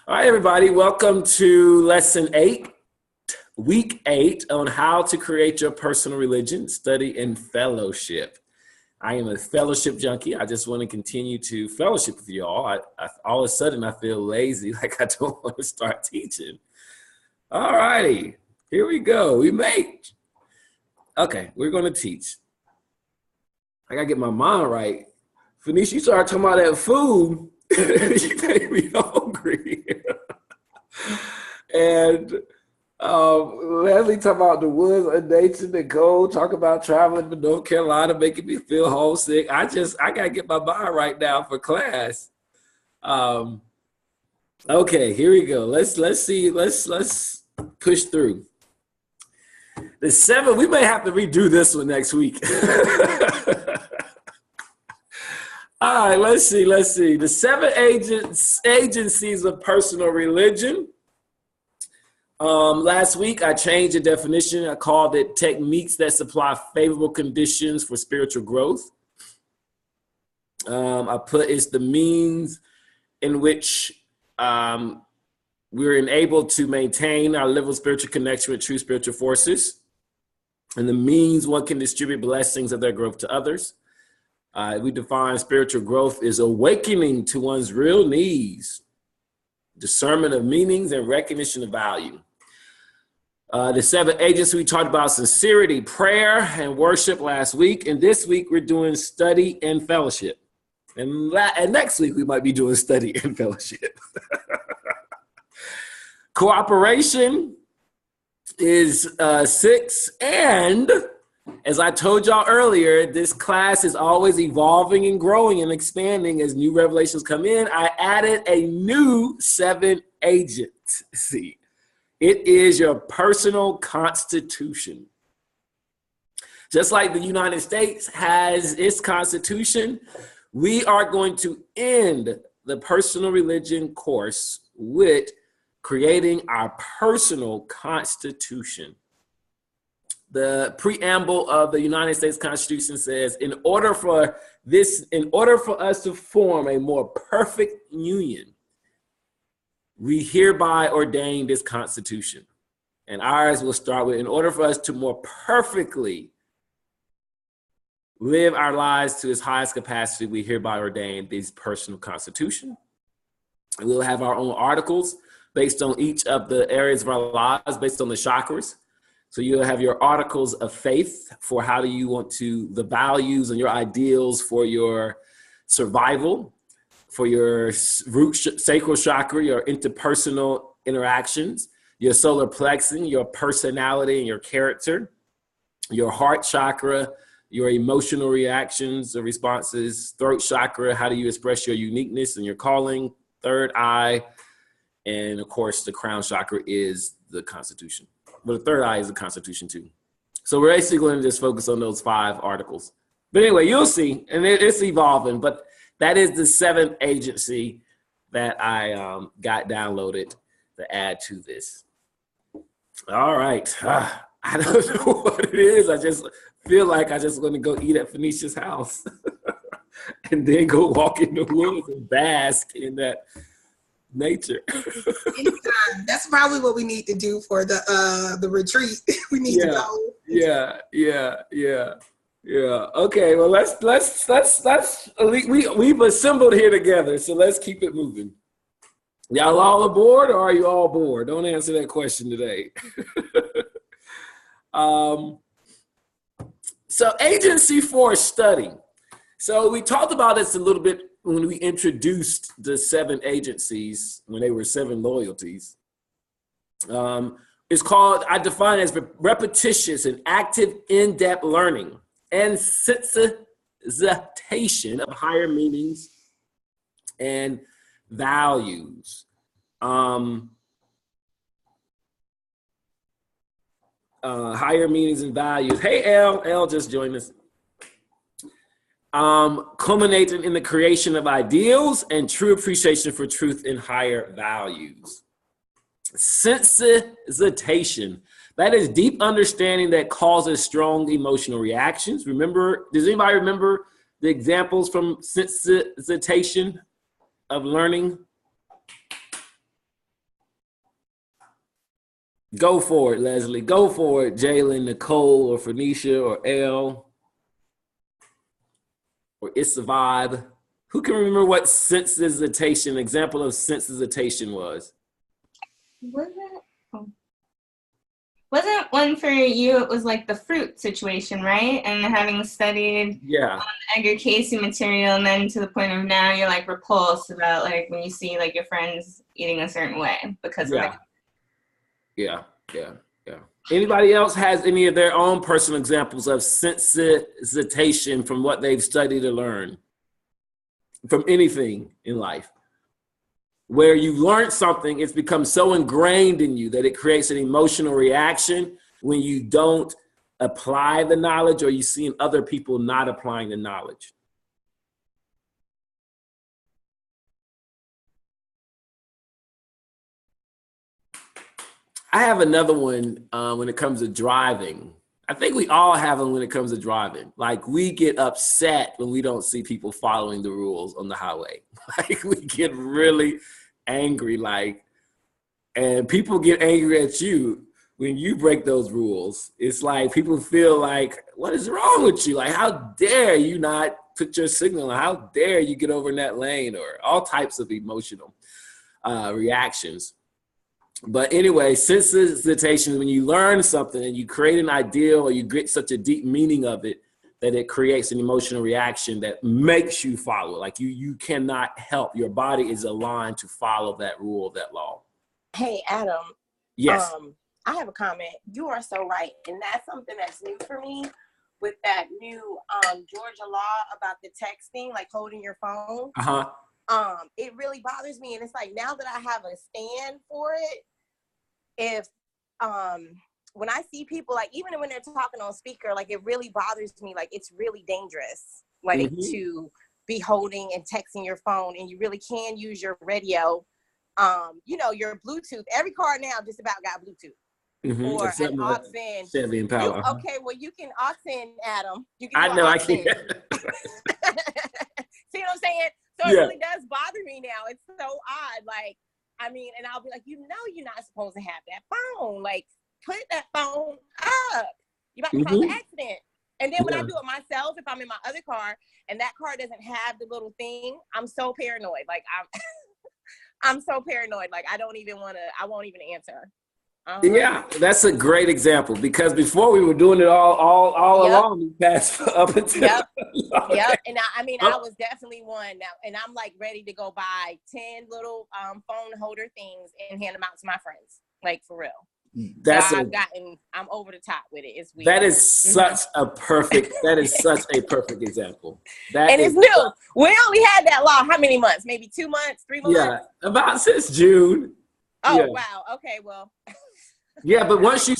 All right, everybody, welcome to lesson 8, week 8 on how to create your personal religion, study, and fellowship. I am a fellowship junkie. I just want to continue to fellowship with you all. All of a sudden, I feel lazy, like I don't want to start teaching. All righty, here we go. Okay, we're going to teach. I got to get my mind right. Phoenicia, you started talking about that food. You made me hungry. And Leslie talk about the woods and nature, the gold, talk about traveling to North Carolina, making me feel homesick. I gotta get my mind right now for class. Okay, here we go. Let's see. Let's push through. The 7, we may have to redo this one next week. All right, let's see. The 7 agencies of personal religion. Last week, I changed the definition. I called it techniques that supply favorable conditions for spiritual growth. I put it's the means in which we're enabled to maintain our level of spiritual connection with true spiritual forces, and the means one can distribute blessings of their growth to others. We define spiritual growth as awakening to one's real needs, discernment of meanings, and recognition of value. The 7 agencies, we talked about sincerity, prayer, and worship last week. And this week, we're doing study and fellowship. And next week, we might be doing study and fellowship. Cooperation is 6. And as I told y'all earlier, this class is always evolving and growing and expanding as new revelations come in. I added a new 7 agency. It is your personal constitution. Just like the United States has its constitution, we are going to end the personal religion course with creating our personal constitution. The preamble of the United States Constitution says, in order for us to form a more perfect union, we hereby ordain this Constitution. And ours will start with, in order for us to more perfectly live our lives to its highest capacity, we hereby ordain this personal Constitution. And we'll have our own articles based on each of the areas of our lives, based on the chakras. So you'll have your articles of faith for how do you want to, the values and your ideals for your survival, for your root sacral chakra, your interpersonal interactions, your solar plexus, your personality and your character, your heart chakra, your emotional reactions or responses, throat chakra, how do you express your uniqueness and your calling, third eye, and of course the crown chakra is the Constitution. But the third eye is the Constitution too. So we're basically going to just focus on those 5 articles. But anyway, you'll see, and it's evolving, but that is the 7th agency that I got downloaded to add to this. All right. I don't know what it is. I just feel like I just want to go eat at Phoenicia's house and then go walk in the woods and bask in that nature. That's probably what we need to do for the retreat. We need to go. Yeah. Okay. Well, let's we've assembled here together, so let's keep it moving. Y'all all aboard, or are you all bored? Don't answer that question today. So agency for study. So we talked about this a little bit when we introduced the 7 agencies, when they were 7 loyalties. It's called, I define it as repetitious and active in-depth learning and sensitization of higher meanings and values. Higher meanings and values. Hey, L just joined us. Culminating in the creation of ideals and true appreciation for truth and higher values. Sensitization. That is deep understanding that causes strong emotional reactions. Remember, does anybody remember the examples from sensitization of learning? Go for it, Leslie. Go for it, Jalen, Nicole, or Phoenicia, or Elle, or It's a Vibe. Who can remember what sensitization, example of sensitization was? Wasn't one for you, it was like the fruit situation, right? And having studied agriculture material, and then to the point of now you're like repulsed about like when you see like your friends eating a certain way because of it. Yeah. Anybody else has any of their own personal examples of sensitization from what they've studied or learned from anything in life? Where you've learned something, it's become so ingrained in you that it creates an emotional reaction when you don't apply the knowledge or you see in other people not applying the knowledge. I have another one when it comes to driving. I think we all have them when it comes to driving. Like we get upset when we don't see people following the rules on the highway. Like we get really angry, and people get angry at you when you break those rules. It's like people feel like, what is wrong with you? Like, how dare you not put your signal on? How dare you get over in that lane? Or all types of emotional reactions. But anyway, sensitization, when you learn something and you create an ideal or you get such a deep meaning of it, that it creates an emotional reaction that makes you follow. Like you cannot help. Your body is aligned to follow that rule, that law. Hey, Adam. Yes. I have a comment. You are so right. And that's something that's new for me with that new Georgia law about the texting, like holding your phone. It really bothers me. And it's like, now that I have a stand for it, if when I see people, like even when they're talking on speaker, like it really bothers me. Like it's really dangerous, like to be holding and texting your phone, and you really can use your radio, your Bluetooth. Every car now just about got Bluetooth or an aux in. Okay, well you can aux in, Adam. You can I know I can. See what I'm saying? So it really does bother me now. It's so odd. Like, I mean, and I'll be like, you're not supposed to have that phone. Like, put that phone up. You about to cause an accident. And then when I do it myself, if I'm in my other car and that car doesn't have the little thing, I'm so paranoid. Like I'm so paranoid. Like I won't even answer. Yeah, that's a great example because before we were doing it all along the past up until Yep. And I was definitely one now, and I'm like ready to go buy 10 little phone holder things and hand them out to my friends. Like for real. I'm over the top with it. It's weird. That is such a perfect. That is such a perfect example. It's new. We only had that law how many months? Maybe 2 months, 3 months. Yeah, about since June. Oh wow. Okay. Well. Yeah, but once you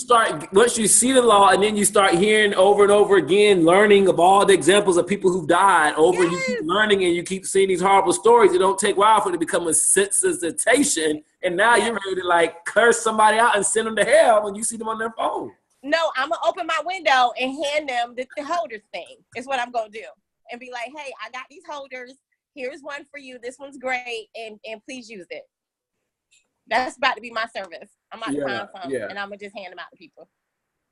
see the law and then you start hearing over and over again, learning of all the examples of people who've died you keep learning and you keep seeing these horrible stories, it don't take a while for it to become a sensitization. And now you're ready to like curse somebody out and send them to hell when you see them on their phone. No, I'm going to open my window and hand them the holder thing is what I'm going to do. And be like, hey, I got these holders. Here's one for you. This one's great. And please use it. That's about to be my service. I'm about to find some, and I'm gonna just hand them out to people.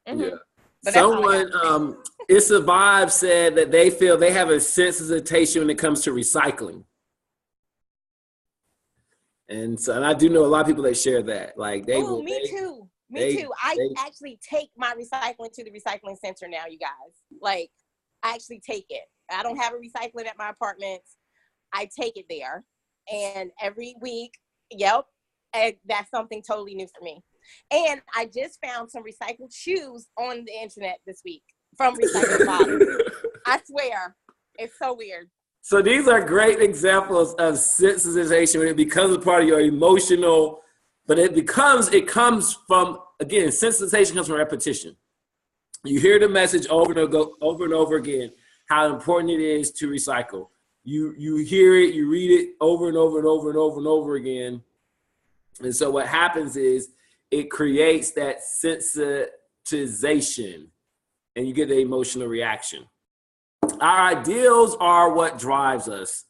Yeah. But someone, It's a Vibe said that they feel they have a sensitization when it comes to recycling, and I do know a lot of people that share that. Like they will. Me too. I actually take my recycling to the recycling center now, you guys. Like I actually take it. I don't have a recycling at my apartment. I take it there, and every week, and that's something totally new for me. And I just found some recycled shoes on the internet this week from recycled bottles. I swear. It's so weird. So these are great examples of sensitization when it becomes a part of your emotional, but it comes from, again, sensitization comes from repetition. You hear the message over and over again, how important it is to recycle. You hear it, you read it over and over and over and over and over again. And so what happens is it creates that sensitization and you get the emotional reaction. Our ideals are what drives us.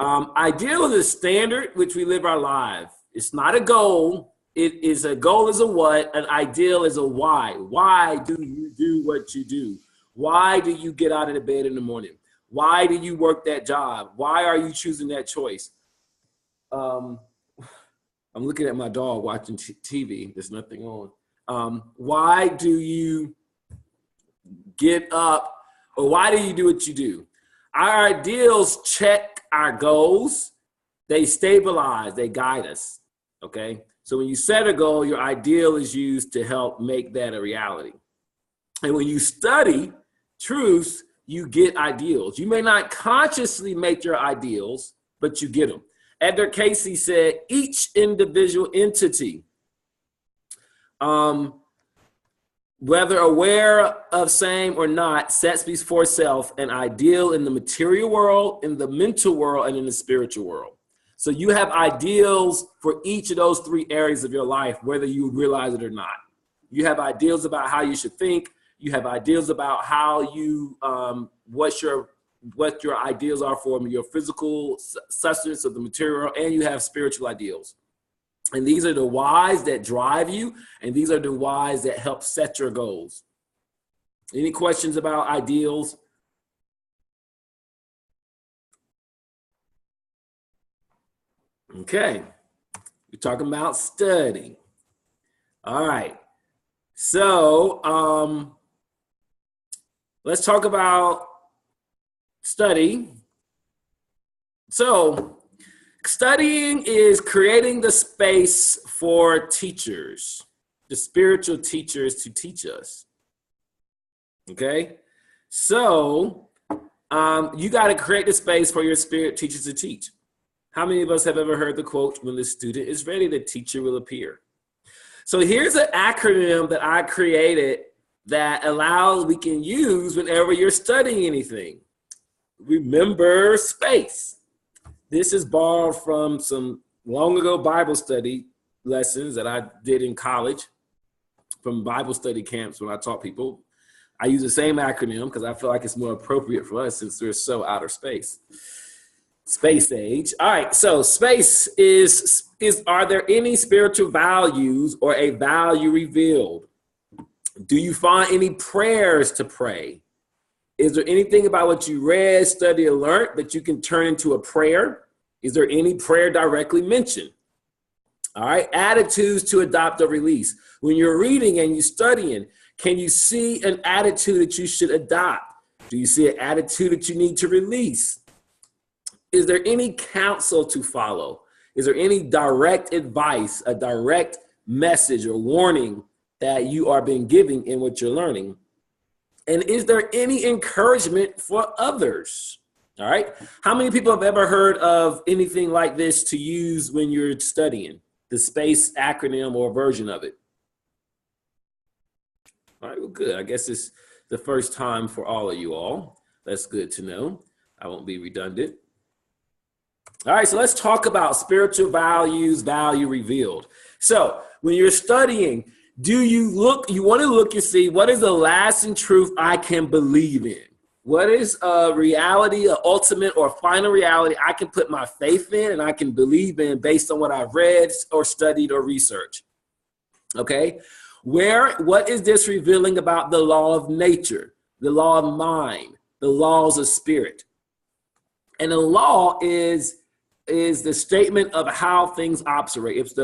Ideal is a standard which we live our life. It's not a goal. It is a goal is a what, an ideal is a why. Why do you do what you do? Why do you get out of the bed in the morning? Why do you work that job? Why are you choosing that choice? I'm looking at my dog watching TV. There's nothing on. Why do you get up, or why do you do what you do? Our ideals check our goals. They stabilize, they guide us, okay? So when you set a goal, your ideal is used to help make that a reality. And when you study truths, you get ideals. You may not consciously make your ideals, but you get them. Edgar Casey said, each individual entity, whether aware of same or not, sets before self an ideal in the material world, in the mental world, and in the spiritual world. So you have ideals for each of those three areas of your life, whether you realize it or not. You have ideals about how you should think. You have ideals about how you, what your ideals are for your physical sustenance of the material, and you have spiritual ideals. And these are the whys that drive you, and these are the whys that help set your goals. Any questions about ideals? Okay, we're talking about study. All right, so let's talk about study. So studying is creating the space for teachers, the spiritual teachers, to teach us. Okay, so you got to create the space for your spirit teachers to teach. How many of us have ever heard the quote, when the student is ready, the teacher will appear? So here's an acronym that I created that we can use whenever you're studying anything. Remember space. This is borrowed from some long ago Bible study lessons that I did in college, from Bible study camps when I taught people. I use the same acronym because I feel like it's more appropriate for us since we're so outer space. Space age. All right, so space is are there any spiritual values or a value revealed? Do you find any prayers to pray? Is there anything about what you read, studied, or learned that you can turn into a prayer? Is there any prayer directly mentioned? All right, attitudes to adopt or release. When you're reading and you're studying, can you see an attitude that you should adopt? Do you see an attitude that you need to release? Is there any counsel to follow? Is there any direct advice, a direct message or warning that you are being given in what you're learning? And is there any encouragement for others? All right. How many people have ever heard of anything like this to use when you're studying, the SPACE acronym or version of it? All right, well, good. I guess it's the first time for all of you all. That's good to know. I won't be redundant. All right, so let's talk about spiritual values, value revealed. So when you're studying, you want to look and see what is the lasting truth I can believe in? What is a reality, an ultimate or final reality I can put my faith in and I can believe in based on what I've read or studied or researched? Okay, what is this revealing about the law of nature, the law of mind, the laws of spirit? And the law is the statement of how things operate. It's the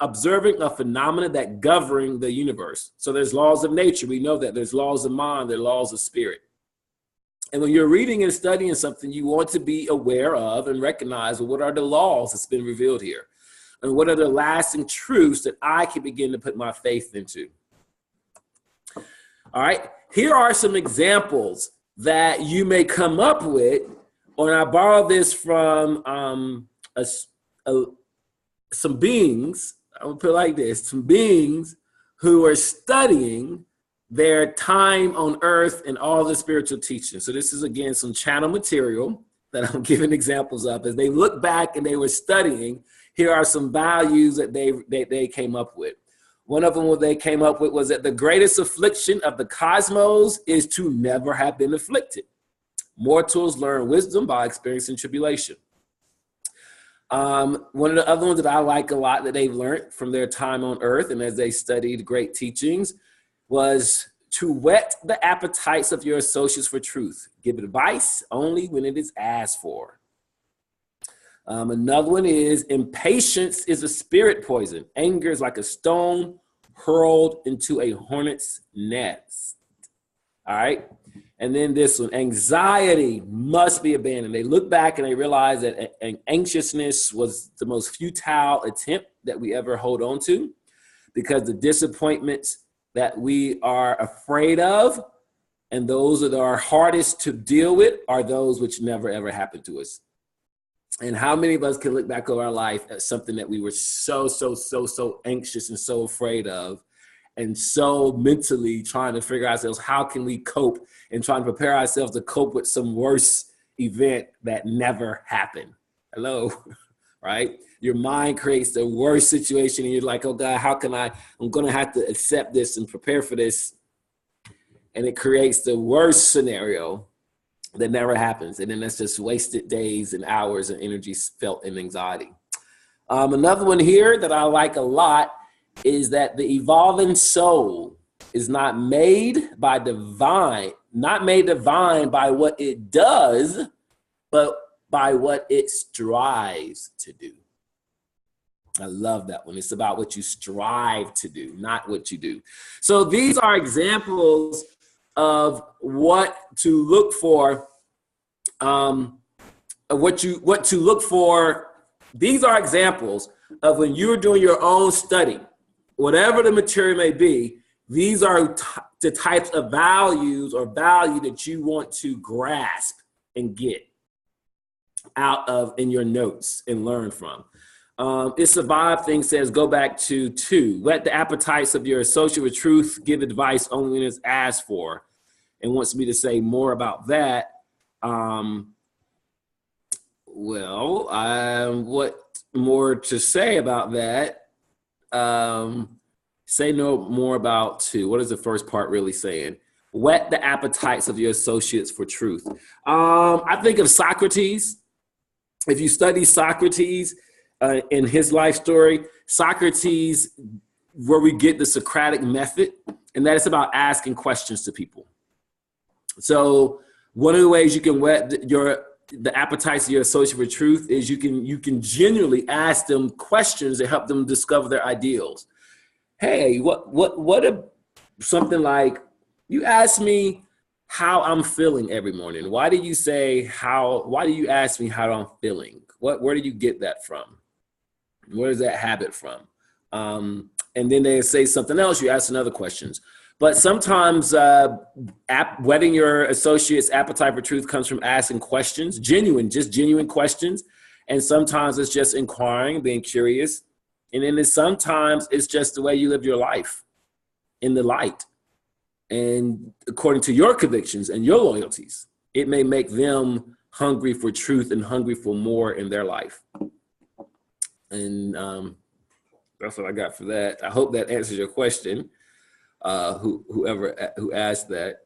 observing a phenomena that govern the universe. So there's laws of nature. We know that there's laws of mind, there are laws of spirit. And when you're reading and studying something, you want to be aware of and recognize, well, what are the laws that's been revealed here? And what are the lasting truths that I can begin to put my faith into? All right, here are some examples that you may come up with. And I borrowed this from some beings, I would put it like this, some beings who are studying their time on earth and all the spiritual teachings. So this is, again, some channel material that I'm giving examples of. As they look back and they were studying, here are some values that they came up with. One of them what they came up with was that the greatest affliction of the cosmos is to never have been afflicted. Mortals learn wisdom by experiencing tribulation. One of the other ones that I like a lot that they've learned from their time on earth and as they studied great teachings was to whet the appetites of your associates for truth. Give advice only when it is asked for. Another one is impatience is a spirit poison. Anger is like a stone hurled into a hornet's nest. All right. And then this one, anxiety must be abandoned. They look back and they realize that anxiousness was the most futile attempt that we ever hold on to, because the disappointments that we are afraid of and those that are hardest to deal with are those which never ever happened to us. And how many of us can look back over our life at something that we were so anxious and so afraid of, and so mentally trying to figure ourselves, how can we cope, and trying to prepare ourselves to cope with some worse event that never happened. Hello, right? Your mind creates the worst situation and you're like, oh God, how can I'm gonna have to accept this and prepare for this. And it creates the worst scenario that never happens. And then that's just wasted days and hours and energy felt in anxiety. Another one here that I like a lot is that the evolving soul is not made divine by what it does, but by what it strives to do. I love that one. It's about what you strive to do, not what you do. So these are examples of what to look for, These are examples of when you're doing your own study, whatever the material may be. These are the types of values or value that you want to grasp and get out of in your notes and learn from. It's Survive thing says, go back to 2. Let the appetites of your associate with truth, give advice only when it's asked for. And wants me to say more about that. What more to say about that? Say no more about 2. What is the first part really saying? Whet the appetites of your associates for truth. I think of Socrates. If you study Socrates in his life story, Socrates, where we get the Socratic method, and that is about asking questions to people. So one of the ways you can whet the appetites of your associate for truth is you can genuinely ask them questions that help them discover their ideals. Hey, something like, you ask me how I'm feeling every morning. Why do you ask me how I'm feeling? Where do you get that from? Where is that habit from? And then they say something else, you ask another questions. But sometimes whetting your associate's appetite for truth comes from asking questions, genuine questions. And sometimes it's just inquiring, being curious. And then sometimes it's just the way you live your life in the light. And according to your convictions and your loyalties, it may make them hungry for truth and hungry for more in their life. And that's what I got for that. I hope that answers your question. Who asked that.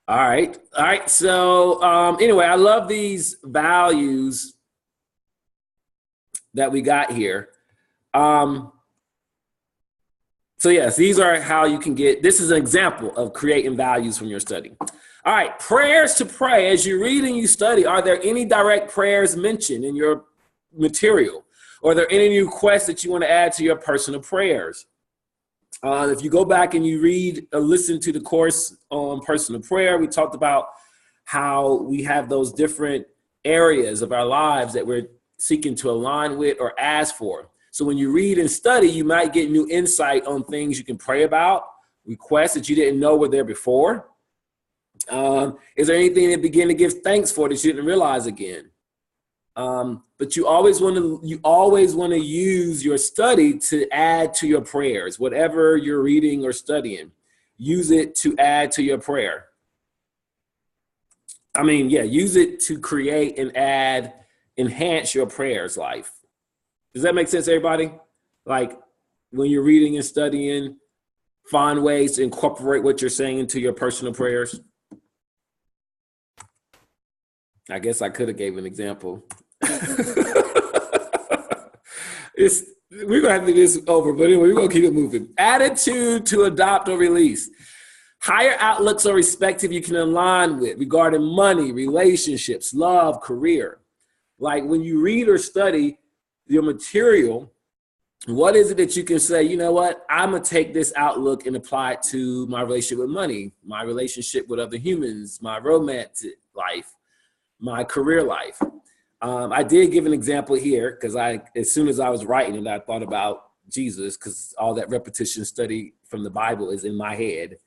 All right. So anyway, I love these values that we got here. So yes, these are how you can this is an example of creating values from your study. All right, prayers to pray. As you read and you study, are there any direct prayers mentioned in your material? Or are there any requests that you want to add to your personal prayers? If you go back and you read or listen to the course on personal prayer, we talked about how we have those different areas of our lives that we're seeking to align with or ask for. So when you read and study, you might get new insight on things you can pray about, requests that you didn't know were there before. Is there anything to begin to give thanks for that you didn't realize again? But you always want to use your study to add to your prayers. Whatever you're reading or studying, use it to add to your prayer. Use it to create and enhance your prayers life. Does that make sense, everybody? Like when you're reading and studying, find ways to incorporate what you're saying into your personal prayers. I guess I could have gave an example. We're gonna have to do this over, but anyway, we're gonna keep it moving. Attitude to adopt or release. Higher outlooks or perspective you can align with regarding money, relationships, love, career. Like when you read or study your material, what is it that you can say, you know what, I'm going to take this outlook and apply it to my relationship with money, my relationship with other humans, my romantic life, my career life. I did give an example here because as soon as I was writing it, I thought about Jesus because all that repetition study from the Bible is in my head.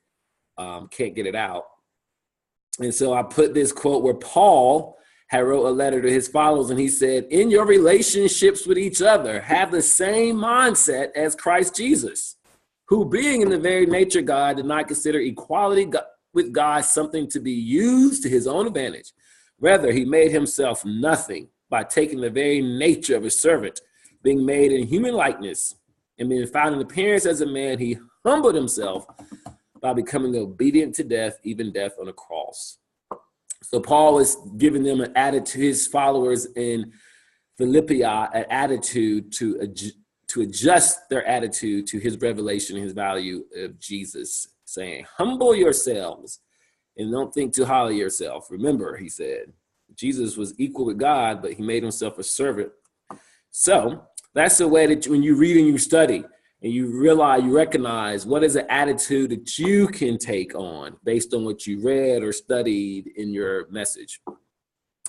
Can't get it out. And so I put this quote where Paul had wrote a letter to his followers, and he said, in your relationships with each other, have the same mindset as Christ Jesus, who being in the very nature God did not consider equality with God something to be used to his own advantage. Rather, he made himself nothing by taking the very nature of a servant, being made in human likeness, and being found in appearance as a man, he humbled himself by becoming obedient to death, even death on a cross. So Paul is giving them an attitude, his followers in Philippi, an attitude to adjust their attitude to his revelation and his value of Jesus, saying, humble yourselves and don't think too highly of yourself. Remember, he said, Jesus was equal with God, but he made himself a servant. So that's the way that when you read and you study, and you realize, you recognize what is an attitude that you can take on based on what you read or studied in your message.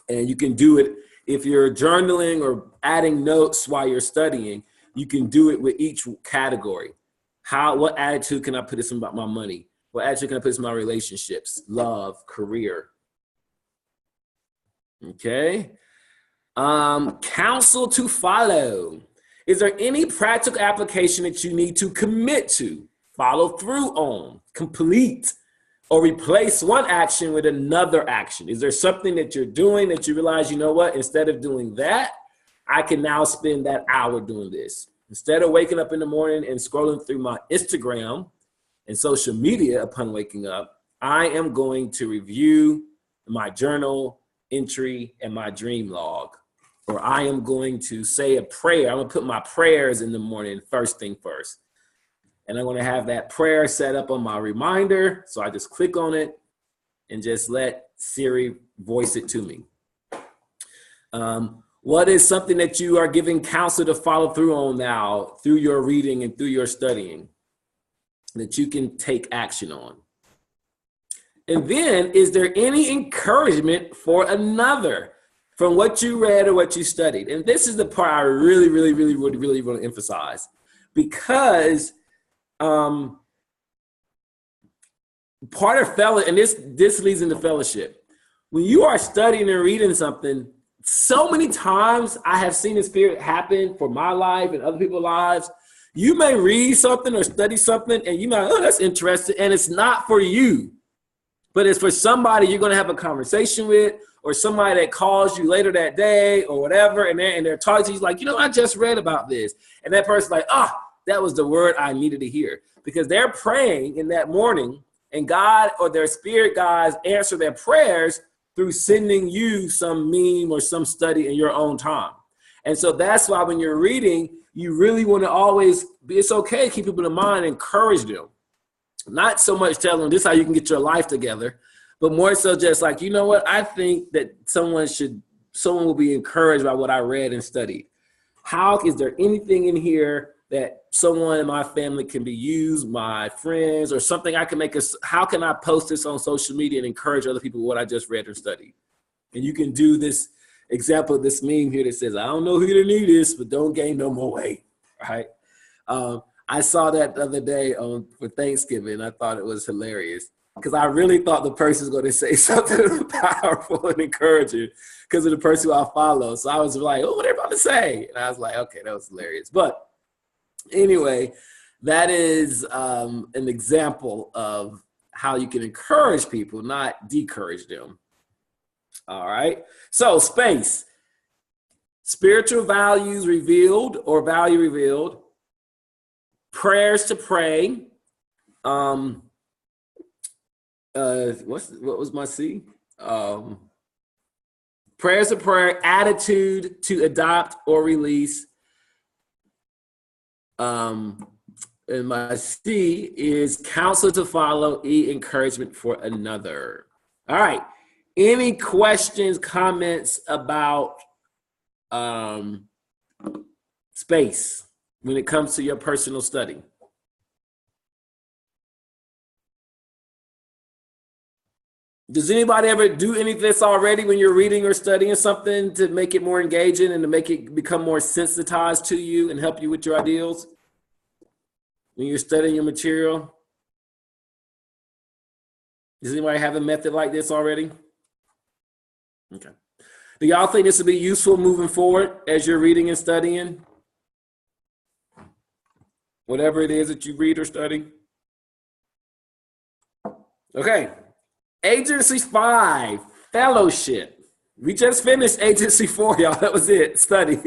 And you can do it if you're journaling or adding notes while you're studying, you can do it with each category. What attitude can I put this about my money? What attitude can I put this in my relationships, love, career? Okay. Counsel to follow. Is there any practical application that you need to commit to, follow through on, complete, or replace one action with another action? Is there something that you're doing that you realize, you know what, instead of doing that, I can now spend that hour doing this. Instead of waking up in the morning and scrolling through my Instagram and social media upon waking up, I am going to review my journal entry and my dream log. Or I am going to say a prayer. I'm going to put my prayers in the morning first thing first. And I'm going to have that prayer set up on my reminder. So I just click on it and just let Siri voice it to me. What is something that you are giving counsel to follow through on now through your reading and through your studying that you can take action on? And then, is there any encouragement for another from what you read or what you studied? And this is the part I really want to emphasize, because part of and this leads into fellowship. When you are studying and reading something, so many times I have seen the Spirit happen for my life and other people's lives. You may read something or study something and you might, oh, that's interesting. And it's not for you, but it's for somebody you're going to have a conversation with, or somebody that calls you later that day or whatever, and they're talking to you like, you know, I just read about this. And that person's like, that was the word I needed to hear. Because they're praying in that morning, and God or their spirit guides answer their prayers through sending you some meme or some study in your own time. And so that's why when you're reading, you really want to always it's okay to keep people in mind, encourage them. Not so much tell them this is how you can get your life together, but more so just like, you know what, I think that someone will be encouraged by what I read and studied. Is there anything in here that someone in my family can be used, my friends, or something I can how can I post this on social media and encourage other people what I just read or studied? And you can do this example of this meme here that says, I don't know who to need this, but don't gain no more weight, right? I saw that the other day for Thanksgiving. I thought it was hilarious, because I really thought the person was going to say something powerful and encouraging because of the person who I follow. So I was like, oh, what are they about to say? And I was like, okay, that was hilarious. But anyway, that is an example of how you can encourage people, not discourage them. All right. So space, spiritual values revealed or value revealed, prayers to pray. What was my C? Prayers of prayer, attitude to adopt or release, And my C is counsel to follow, E, encouragement for another. All right. Any questions, comments about space when it comes to your personal study? Does anybody ever do any of this already when you're reading or studying something to make it more engaging and to make it become more sensitized to you and help you with your ideals when you're studying your material? Does anybody have a method like this already? Okay. Do y'all think this will be useful moving forward as you're reading and studying? Whatever it is that you read or study? Okay. Agency 5, fellowship. We just finished Agency 4, y'all. That was it, study.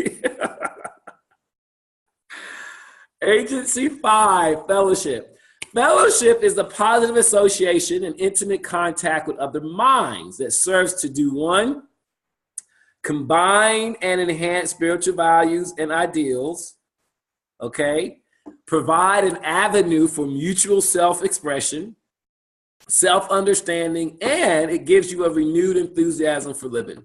Agency 5, fellowship. Fellowship is the positive association and intimate contact with other minds that serves to do one, combine and enhance spiritual values and ideals, okay? Provide an avenue for mutual self-expression, self-understanding, and it gives you a renewed enthusiasm for living.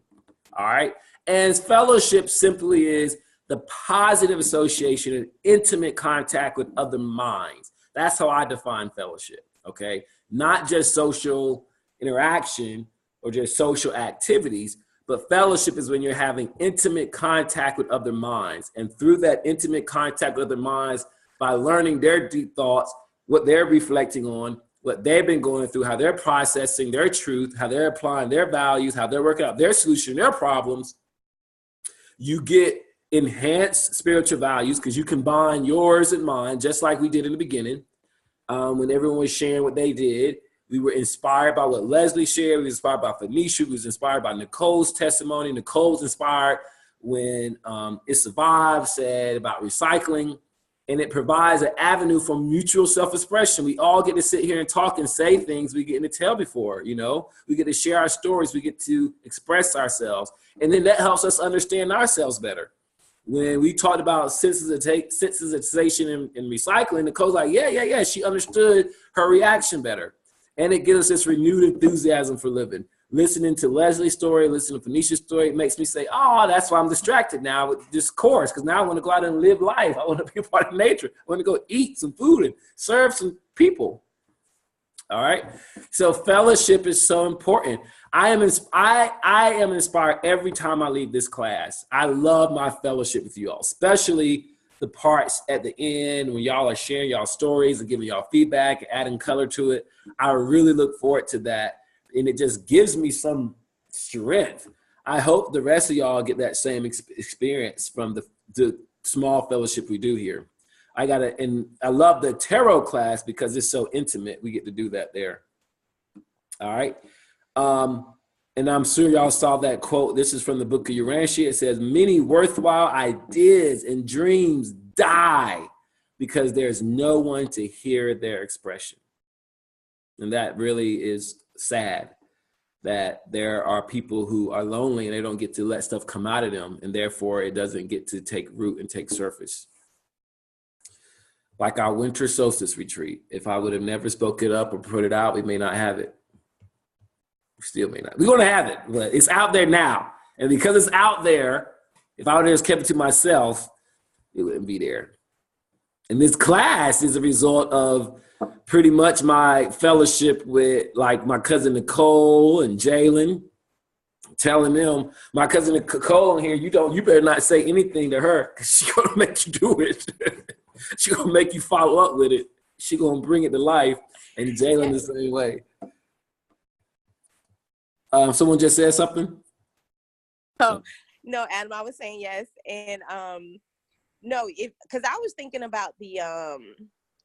All right. And fellowship simply is the positive association and intimate contact with other minds. That's how I define fellowship. Okay. Not just social interaction or just social activities, but fellowship is when you're having intimate contact with other minds. And through that intimate contact with other minds, by learning their deep thoughts, what they're reflecting on, what they've been going through, how they're processing their truth, how they're applying their values, how they're working out their solution, their problems, you get enhanced spiritual values because you combine yours and mine, just like we did in the beginning. When everyone was sharing what they did, we were inspired by what Leslie shared. We were inspired by Phoenicia. We was inspired by Nicole's testimony. Nicole's inspired when It Survived said about recycling. And it provides an avenue for mutual self-expression. We all get to sit here and talk and say things we get to tell before, you know. We get to share our stories. We get to express ourselves. And then that helps us understand ourselves better. When we talked about sensitization and recycling, Nicole's like, yeah. She understood her reaction better. And it gives us this renewed enthusiasm for living. Listening to Leslie's story, listening to Phoenicia's story, it makes me say, oh, that's why I'm distracted now with this course, because now I want to go out and live life. I want to be a part of nature. I want to go eat some food and serve some people. All right? So fellowship is so important. I am inspired every time I leave this class. I love my fellowship with you all, especially the parts at the end when y'all are sharing y'all stories and giving y'all feedback, adding color to it. I really look forward to that. And it just gives me some strength. I hope the rest of y'all get that same experience from the small fellowship we do here. And I love the tarot class because it's so intimate. We get to do that there. All right. And I'm sure y'all saw that quote. This is from the book of Urantia. It says, many worthwhile ideas and dreams die because there's no one to hear their expression. And that really is sad that there are people who are lonely and they don't get to let stuff come out of them, and therefore it doesn't get to take root and take surface. Like our winter solstice retreat, if I would have never spoke it up or put it out, we may not have it. We still may not. We're going to have it, but it's out there now. And because it's out there, if I would have just kept it to myself, it wouldn't be there. And this class is a result of pretty much my fellowship with like my cousin Nicole and Jalen, telling them, my cousin Nicole in here, you better not say anything to her because she's going to make you do it. She's going to make you follow up with it. She's going to bring it to life. And Jalen the same way. Someone just said something? Oh, no, Adam, I was saying yes. And no, because I was thinking about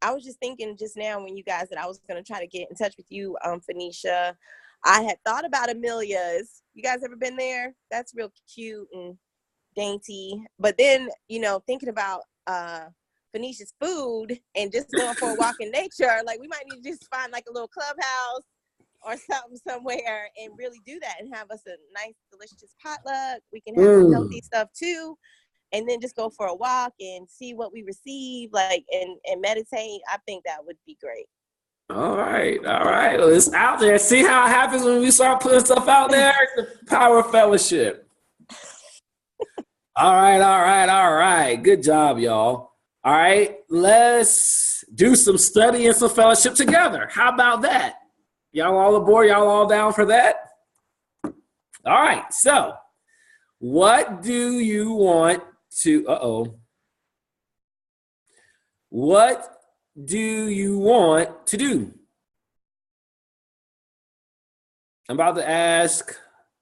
I was just thinking just now when you guys that I was going to try to get in touch with you, Phoenicia. I had thought about Amelia's. You guys ever been there? That's real cute and dainty. But then, thinking about Phoenicia's food and just going for a walk in nature, like we might need to just find like a little clubhouse or something somewhere and really do that and have us a nice, delicious potluck. We can have some healthy stuff too. and then just go for a walk and see what we receive, like, and meditate. I think that would be great. All right. Well, it's out there. See how it happens when we start putting stuff out there? It's the power of fellowship. All right. Good job, y'all. All right, let's do some study and some fellowship together. How about that? Y'all all aboard? Y'all all down for that? All right, so what do you want to, what do you want to do? I'm about to ask,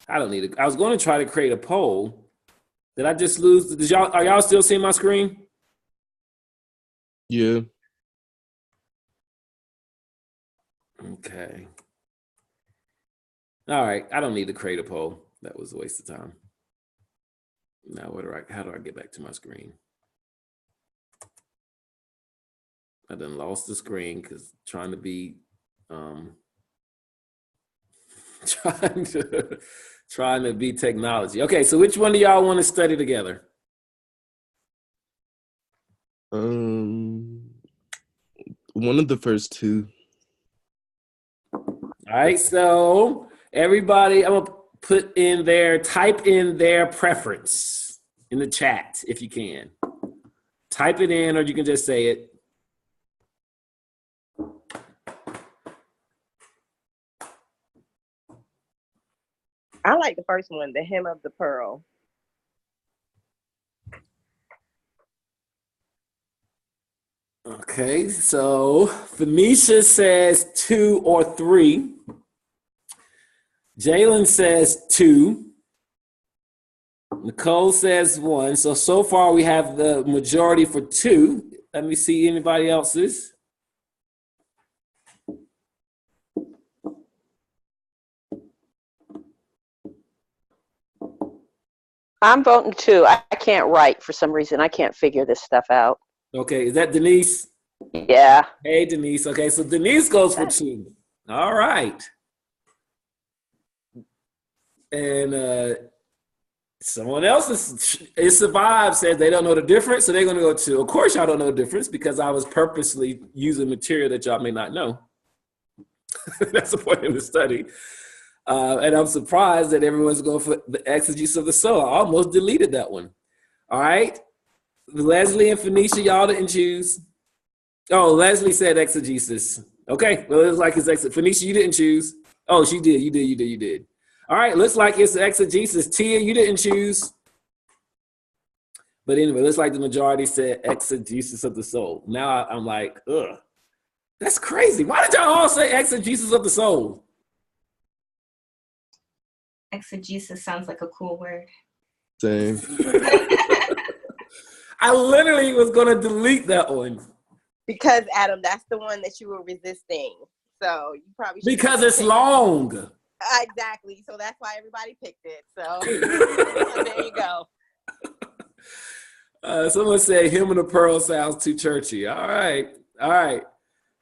I was going to try to create a poll. Did I just lose? Are y'all still seeing my screen? Yeah. Okay. All right. I don't need to create a poll. That was a waste of time. Now, how do I get back to my screen? I done lost the screen because trying to be trying to be technology. Okay, so which one do y'all want to study together? One of the first two. All right, so everybody, I'm gonna type in their preference in the chat if you can. Type it in, or you can just say it. I like the first one, the Hem of the Pearl. Okay, so Phoenicia says 2 or 3. Jalen says 2. Nicole says 1. So far we have the majority for 2. Let me see anybody else's. I'm voting 2. I can't write for some reason. I can't figure this stuff out. Okay, is that Denise? Yeah. Hey, Denise. Okay, so Denise goes for 2. All right. And someone else It's Survive says they don't know the difference, so they're going to go 2. Of course, y'all don't know the difference because I was purposely using material that y'all may not know. That's the point of the study. And I'm surprised that everyone's going for the exegesis of the soul. I almost deleted that one. All right. Leslie and Phoenicia, y'all didn't choose. Oh, Leslie said exegesis. Okay. Well, it looks like it's exegesis. Phoenicia, you didn't choose. Oh, she did. You did. All right. Looks like it's exegesis. Tia, you didn't choose. But anyway, looks like the majority said exegesis of the soul. Now I'm like, ugh. That's crazy. Why did y'all all say exegesis of the soul? Exegesis sounds like a cool word. Same. I literally was going to delete that one. Because, Adam, that's the one that you were resisting. So you probably should. Because it's long. Exactly. So that's why everybody picked it. So, so there you go. Someone said Hem of the Pearl sounds too churchy. All right.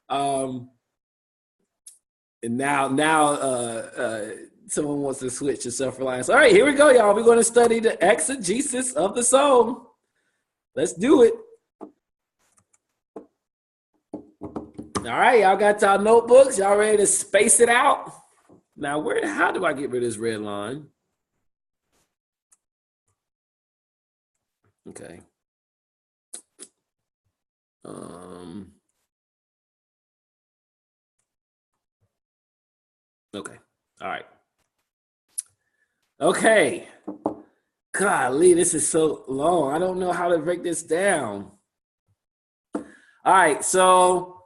And now someone wants to switch to self-reliance. All right, here we go, y'all. We're going to study the exegesis of the soul. Let's do it. All right, y'all got y'all notebooks. Y'all ready to space it out? Now, how do I get rid of this red line? Okay. Okay. All right. Okay. Golly, this is so long. I don't know how to break this down. All right. So,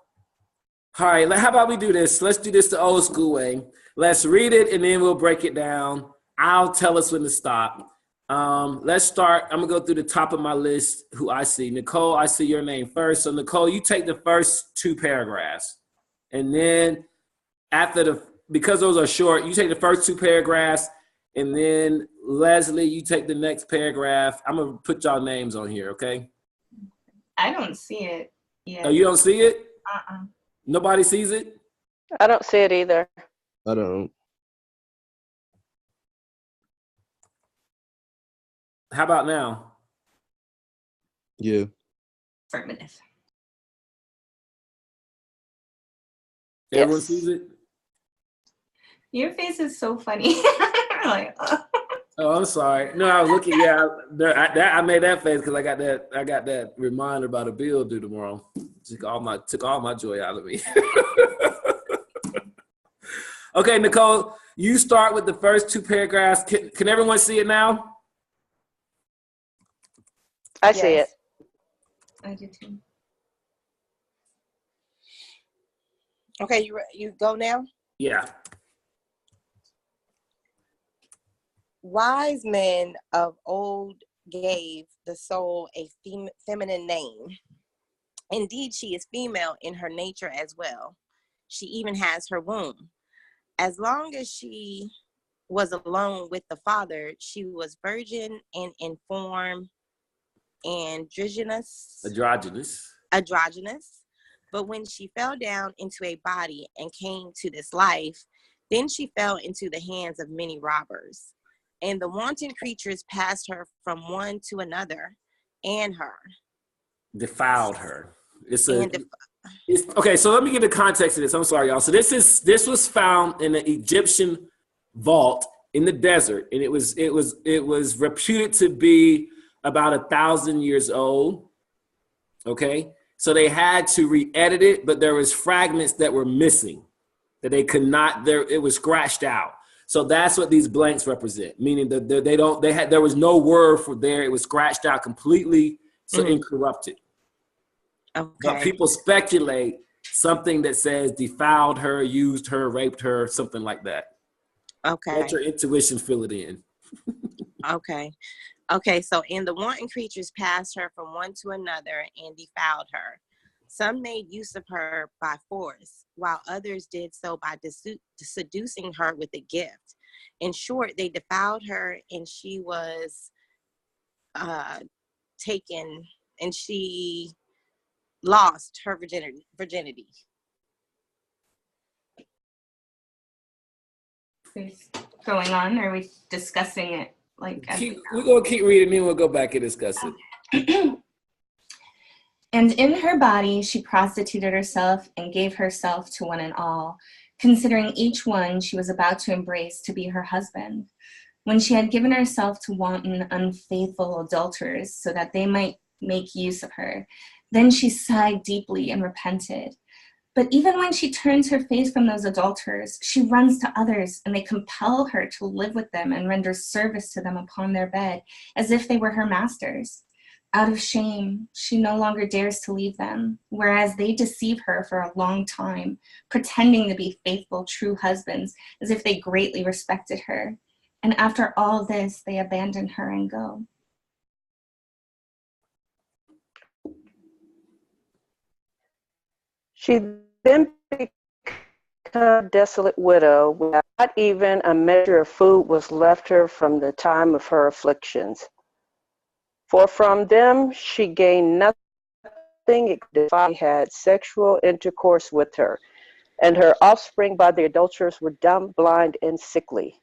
all right. How about we do this? Let's do this the old school way. Let's read it and then we'll break it down. I'll tell us when to stop. Let's start. I'm going to go through the top of my list who I see. Nicole, I see your name first. So, Nicole, you take the first 2 paragraphs. And then because those are short, you take the first 2 paragraphs. And then, Leslie, you take the next paragraph. I'm going to put y'all names on here, okay? I don't see it. Yeah. Oh, you don't see it? Uh-uh. Nobody sees it? I don't see it either. I don't. How about now? Yeah. Affirmative. Everyone Yes. sees it? Your face is so funny. Like, Oh, I'm sorry. No, I was looking. Yeah, I made that face because I got that reminder about a bill due tomorrow. Took all my joy out of me. Okay, Nicole, you start with the first two paragraphs. Can everyone see it now? I see it. I do too. Okay, you go now? Yeah. Wise men of old gave the soul a feminine name. Indeed, she is female in her nature as well. She even has her womb. As long as she was alone with the Father, she was virgin and in form androgynous. But when she fell down into a body and came to this life, then she fell into the hands of many robbers. And the wanton creatures passed her from one to another, and her Defiled her. Okay, so let me give the context of this. I'm sorry, y'all. So this was found in an Egyptian vault in the desert, and it was reputed to be about 1,000 years old. Okay, so they had to re-edit it, but there was fragments that were missing that they could not. It was scratched out. So that's what these blanks represent, meaning that there was no word for there. It was scratched out completely, so incorrupted. Okay. But people speculate something that says defiled her, used her, raped her, something like that. Okay. Let your intuition fill it in. Okay, so and the wanton creatures passed her from one to another and defiled her. Some made use of her by force, while others did so by seducing her with a gift. In short, they defiled her, and she was taken, and she lost her virginity. Is going on? Are we discussing it? Like we're gonna keep reading, then we'll go back and discuss it. And in her body she prostituted herself and gave herself to one and all, considering each one she was about to embrace to be her husband. When she had given herself to wanton, unfaithful adulterers so that they might make use of her, then she sighed deeply and repented. But even when she turns her face from those adulterers, she runs to others, and they compel her to live with them and render service to them upon their bed, as if they were her masters. Out of shame, she no longer dares to leave them, whereas they deceive her for a long time, pretending to be faithful, true husbands, as if they greatly respected her. And after all this, they abandon her and go. She then became a desolate widow, without not even a measure of food was left her from the time of her afflictions. For from them she gained nothing except I had sexual intercourse with her, and her offspring by the adulterers were dumb, blind, and sickly.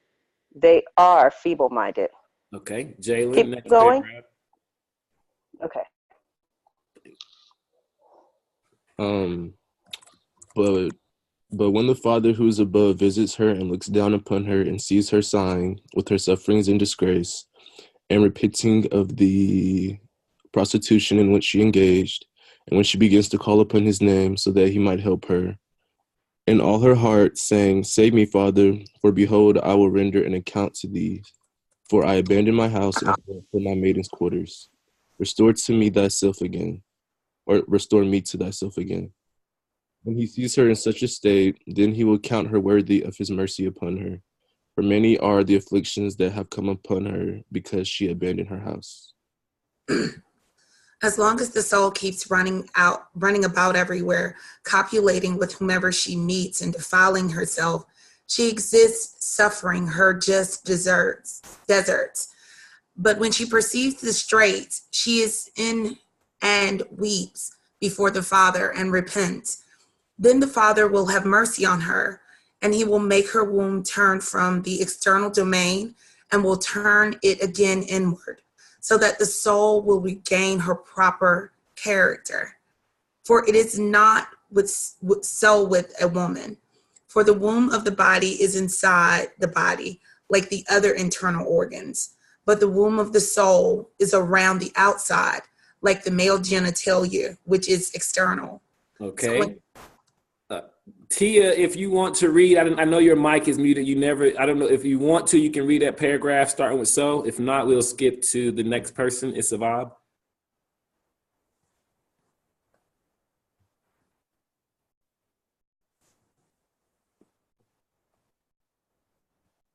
They are feeble-minded. Okay, Jalen, keep next going. paragraph. Okay. But when the Father who is above visits her and looks down upon her and sees her sighing with her sufferings and disgrace, and repenting of the prostitution in which she engaged, and when she begins to call upon his name so that he might help her, in all her heart, saying, Save me, Father, for behold, I will render an account to thee, for I abandoned my house and for my maiden's quarters. Restore to me thyself again, or restore me to thyself again. When he sees her in such a state, then he will count her worthy of his mercy upon her. For many are the afflictions that have come upon her because she abandoned her house. As long as the soul keeps running about everywhere, copulating with whomever she meets and defiling herself, she exists suffering her just deserts. But when she perceives the straits, she is in and weeps before the Father and repents. Then the Father will have mercy on her, and he will make her womb turn from the external domain and will turn it again inward. so that the soul will regain her proper character. For it is not so with a woman. For the womb of the body is inside the body, like the other internal organs. But the womb of the soul is around the outside, like the male genitalia, which is external. Okay. Tia, if you want to read, I know your mic is muted. I don't know if you want to, you can read that paragraph starting with so. If not, we'll skip to the next person. It's Savab.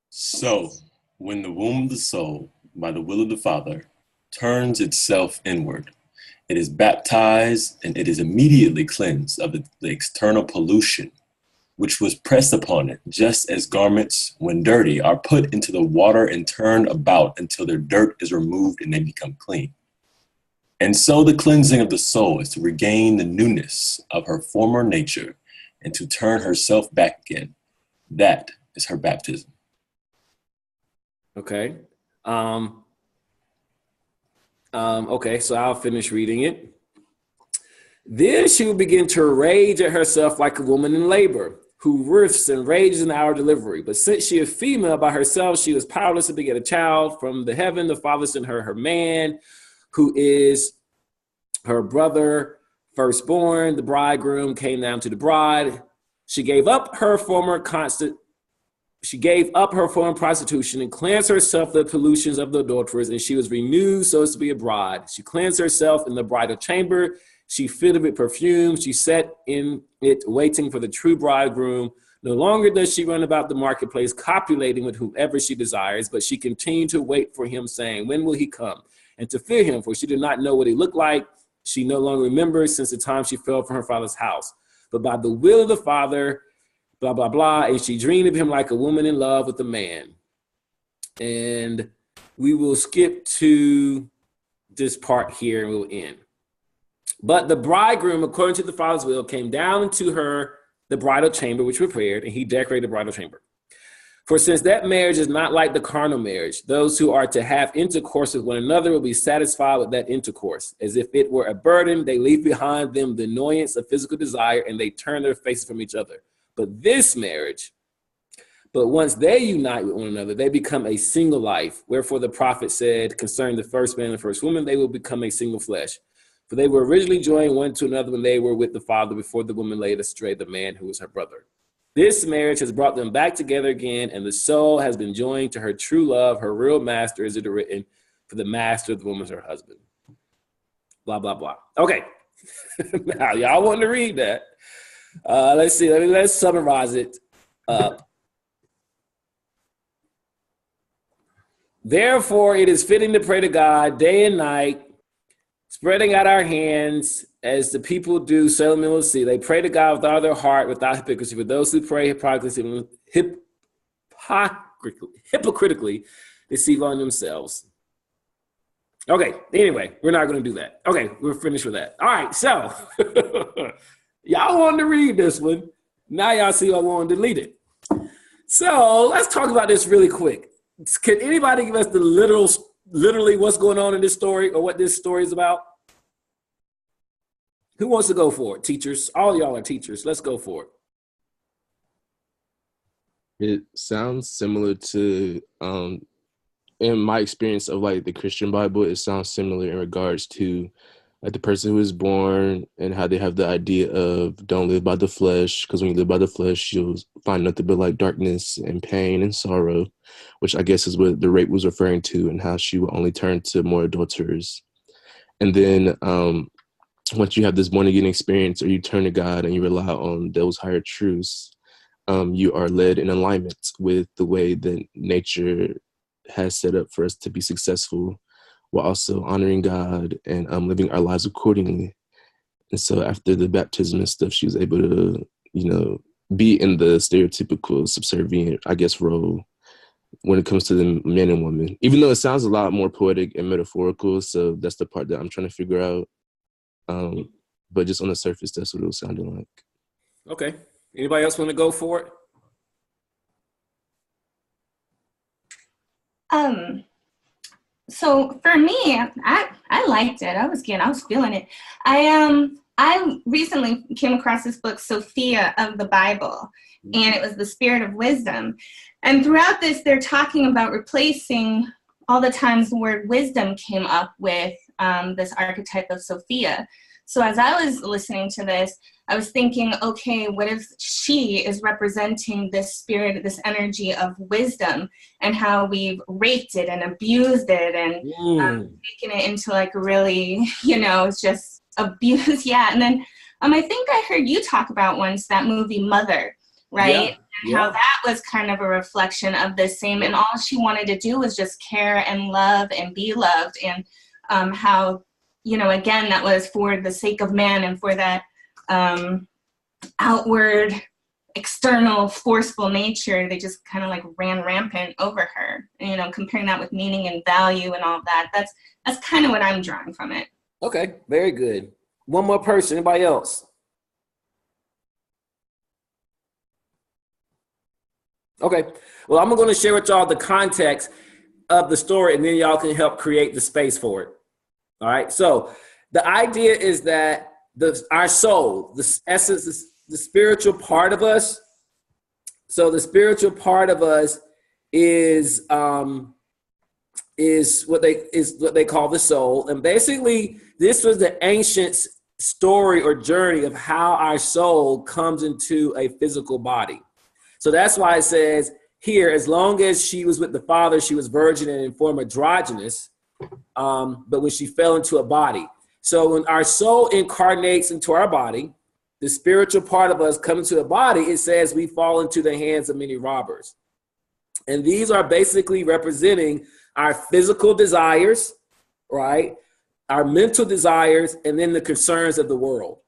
So, when the womb of the soul, by the will of the Father, turns itself inward, it is baptized and it is immediately cleansed of the external pollution which was pressed upon it, just as garments, when dirty, are put into the water and turned about until their dirt is removed and they become clean. And so the cleansing of the soul is to regain the newness of her former nature and to turn herself back again. That is her baptism. Okay. Okay, so I'll finish reading it. Then she will begin to rage at herself like a woman in labor, who writhes and rages in our delivery. But since she is female by herself, she was powerless to beget a child. From the heaven, the Father sent her man, who is her brother, firstborn. The bridegroom came down to the bride. She gave up her former prostitution and cleansed herself of the pollutions of the adulterers, and she was renewed so as to be a bride. She cleansed herself in the bridal chamber. She filled it with perfume. She sat in it waiting for the true bridegroom. No longer does she run about the marketplace copulating with whomever she desires, but she continued to wait for him, saying, when will he come? And to fear him, for she did not know what he looked like. She no longer remembers since the time she fell from her father's house. But by the will of the Father, blah, blah, blah, and she dreamed of him like a woman in love with a man. And we will skip to this part here and we'll end. But the bridegroom, according to the Father's will, came down into the bridal chamber, which was prepared, and he decorated the bridal chamber. For since that marriage is not like the carnal marriage, those who are to have intercourse with one another will be satisfied with that intercourse. As if it were a burden, they leave behind them the annoyance of physical desire, and they turn their faces from each other. But this marriage, but once they unite with one another, they become a single life. Wherefore the prophet said concerning the first man and the first woman, they will become a single flesh. For they were originally joined one to another when they were with the Father before the woman laid astray the man who was her brother. This marriage has brought them back together again, and the soul has been joined to her true love, her real master, as it is written, for the master of the woman is her husband. Blah, blah, blah. Okay. Now, y'all want to read that. Let's see. Let's summarize it. Therefore, it is fitting to pray to God day and night, spreading out our hands as the people do seldom will see. They pray to God with all their heart, without hypocrisy. For those who pray hypocritically deceive on themselves. Okay, anyway, we're not going to do that. Okay, we're finished with that. All right, so y'all wanted to read this one. Now y'all see I want to delete it. So let's talk about this really quick. Can anybody give us the literally what's going on in this story or what this story is about? Who wants to go for it? Teachers, all y'all are teachers. Let's go for it. It sounds similar to, in my experience of like the Christian Bible, it sounds similar in regards to like the person who is born and how they have the idea of don't live by the flesh, because when you live by the flesh, you'll find nothing but like darkness and pain and sorrow, which I guess is what the rape was referring to, and how she will only turn to more adulterers. And then once you have this born again experience, or you turn to God and you rely on those higher truths, you are led in alignment with the way that nature has set up for us to be successful, while also honoring God and living our lives accordingly. And so after the baptism and stuff, she was able to, be in the stereotypical subservient, I guess, role when it comes to the men and women, even though it sounds a lot more poetic and metaphorical. So that's the part that I'm trying to figure out. But just on the surface, that's what it was sounding like. Okay. Anybody else want to go for it? So for me, I liked it. I was feeling it. I recently came across this book, Sophia of the Bible, and it was the spirit of wisdom. And throughout this, they're talking about replacing all the times the word wisdom came up with this archetype of Sophia. So as I was listening to this, I was thinking, okay, what if she is representing this spirit, this energy of wisdom, and how we've raped it and abused it and taken it into like really, it's just abuse. Yeah. And then I think I heard you talk about once that movie Mother, right? And how that was kind of a reflection of the same, and all she wanted to do was just care and love and be loved. And how, again, that was for the sake of man and for that outward, external, forceful nature. They just kind of like ran rampant over her, comparing that with meaning and value and all of that. That's kind of what I'm drawing from it. Okay, very good. One more person, anybody else? Okay, well, I'm going to share with y'all the context of the story, and then y'all can help create the space for it. All right, so the idea is that our soul, the essence, the spiritual part of us. So the spiritual part of us is what they call the soul, and basically this was the ancient story or journey of how our soul comes into a physical body. So that's why it says here, as long as she was with the father, she was virgin and in form androgynous, but when she fell into a body. So when our soul incarnates into our body, the spiritual part of us comes into a body, it says we fall into the hands of many robbers. And these are basically representing our physical desires, right? Our mental desires, and then the concerns of the world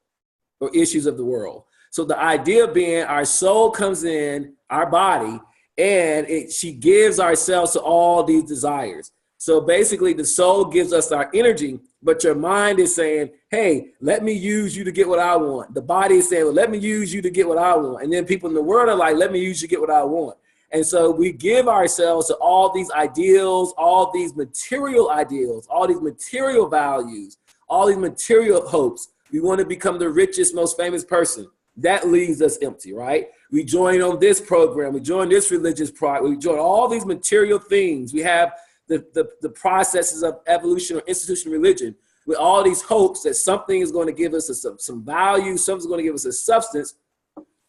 or issues of the world. So the idea being our soul comes in our body and she gives ourselves to all these desires. So basically the soul gives us our energy, but your mind is saying, hey, let me use you to get what I want. The body is saying, well, let me use you to get what I want. And then people in the world are like, let me use you to get what I want. And so we give ourselves to all these ideals, all these material ideals, all these material values, all these material hopes. We want to become the richest, most famous person. That leaves us empty, right? We join on this program. We join this religious project. We join all these material things. We have the processes of evolution or institutional religion with all these hopes that something is going to give us some value, something's going to give us a substance.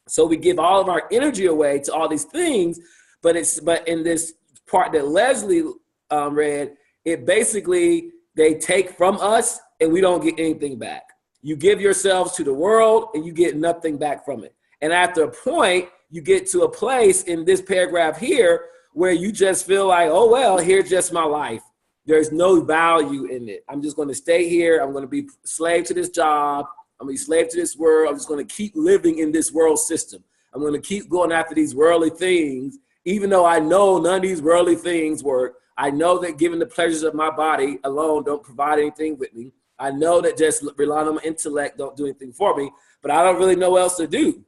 So we give all of our energy away to all these things, but in this part that Leslie read, it basically, they take from us and we don't get anything back. You give yourselves to the world and you get nothing back from it. And after a point, you get to a place in this paragraph here where you just feel like, oh, well, here's just my life. There's no value in it. I'm just going to stay here. I'm going to be slave to this job. I'm going to be slave to this world. I'm just going to keep living in this world system. I'm going to keep going after these worldly things, even though I know none of these worldly things work. I know that given the pleasures of my body alone don't provide anything with me. I know that just relying on my intellect don't do anything for me, but I don't really know what else to do.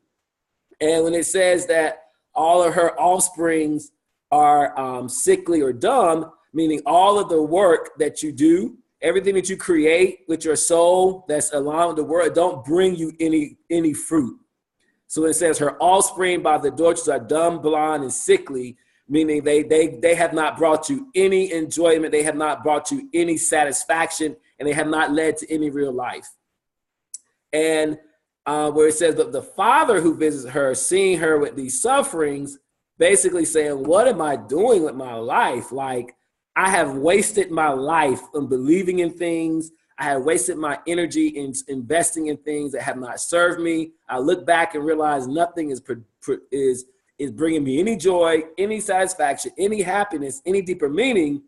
And when it says that all of her offsprings are sickly or dumb, meaning all of the work that you do, everything that you create with your soul that's aligned with the world, don't bring you any fruit. So when it says her offspring by the daughters are dumb, blind, and sickly, meaning they have not brought you any enjoyment, they have not brought you any satisfaction, and they have not led to any real life. And where it says that the father who visits her, seeing her with these sufferings, basically saying, what am I doing with my life? Like, I have wasted my life in believing in things. I have wasted my energy in investing in things that have not served me. I look back and realize nothing is bringing me any joy, any satisfaction, any happiness, any deeper meaning.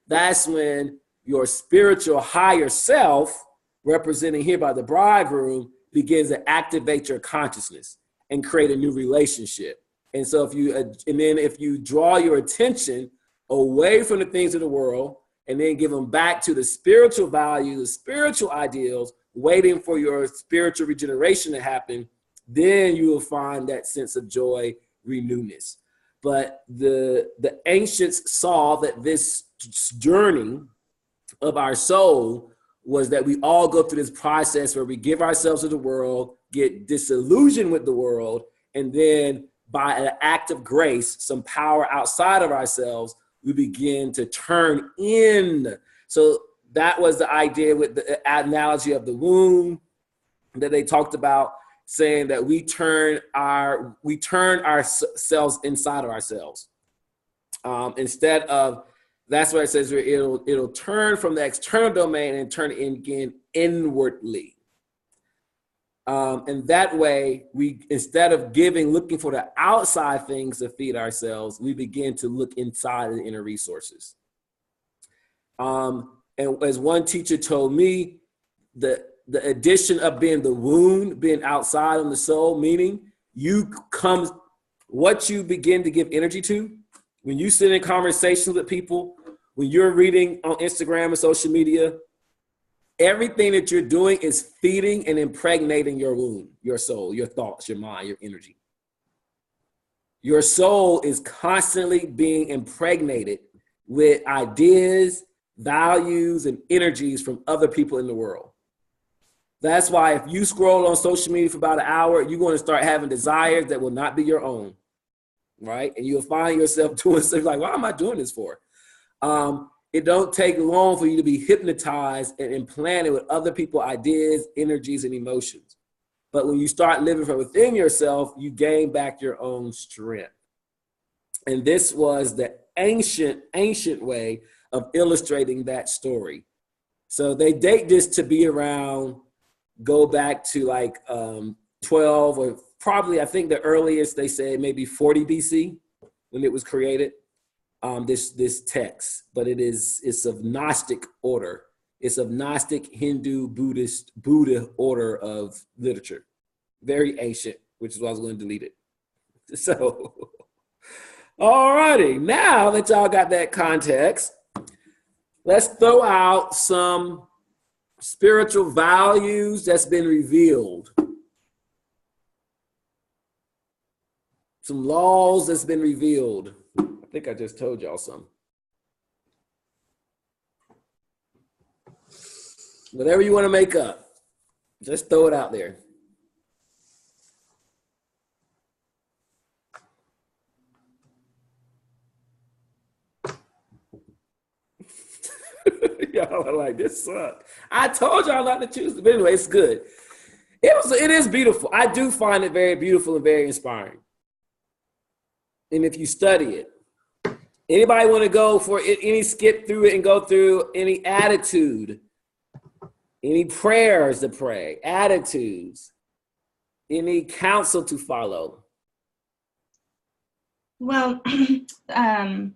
That's when your spiritual higher self, represented here by the bridegroom, begins to activate your consciousness and create a new relationship. And so if you draw your attention away from the things of the world and then give them back to the spiritual values, the spiritual ideals, waiting for your spiritual regeneration to happen, then you will find that sense of joy, renewness. But the ancients saw that this journey of our soul was that we all go through this process where we give ourselves to the world, get disillusioned with the world, and then by an act of grace, some power outside of ourselves, we begin to turn in. So that was the idea with the analogy of the womb that they talked about, saying that we turn ourselves inside of ourselves. Instead of, that's why it says it'll turn from the external domain and turn in again inwardly. And that way, we, instead of looking for the outside things to feed ourselves, we begin to look inside the inner resources. And as one teacher told me, the addition of being the wound, being outside on the soul, meaning what you begin to give energy to, when you sit in conversations with people, when you're reading on Instagram and social media, everything that you're doing is feeding and impregnating your womb, your soul, your thoughts, your mind, your energy. Your soul is constantly being impregnated with ideas, values, and energies from other people in the world. That's why if you scroll on social media for about an hour, you're going to start having desires that will not be your own, right? And you'll find yourself doing stuff like, why am I doing this for? It don't take long for you to be hypnotized and implanted with other people's ideas, energies, and emotions. But when you start living from within yourself, you gain back your own strength. And this was the ancient way of illustrating that story. So they date this to be around, go back to like 12 or probably, I think the earliest they say maybe 40 BC when it was created. This text, but it's of Gnostic order. It's of Gnostic, Hindu, Buddha order of literature. Very ancient, which is why I was going to delete it. So, all righty. Now that y'all got that context, let's throw out some spiritual values that's been revealed. Some laws that's been revealed. I think I just told y'all some. Whatever you want to make up, just throw it out there. Y'all are like, this sucks. I told y'all not to choose, but anyway, it's good. It is beautiful. I do find it very beautiful and very inspiring. And if you study it, anybody want to go for any skip through it and go through any attitude, any prayers to pray, attitudes, any counsel to follow? Well, kind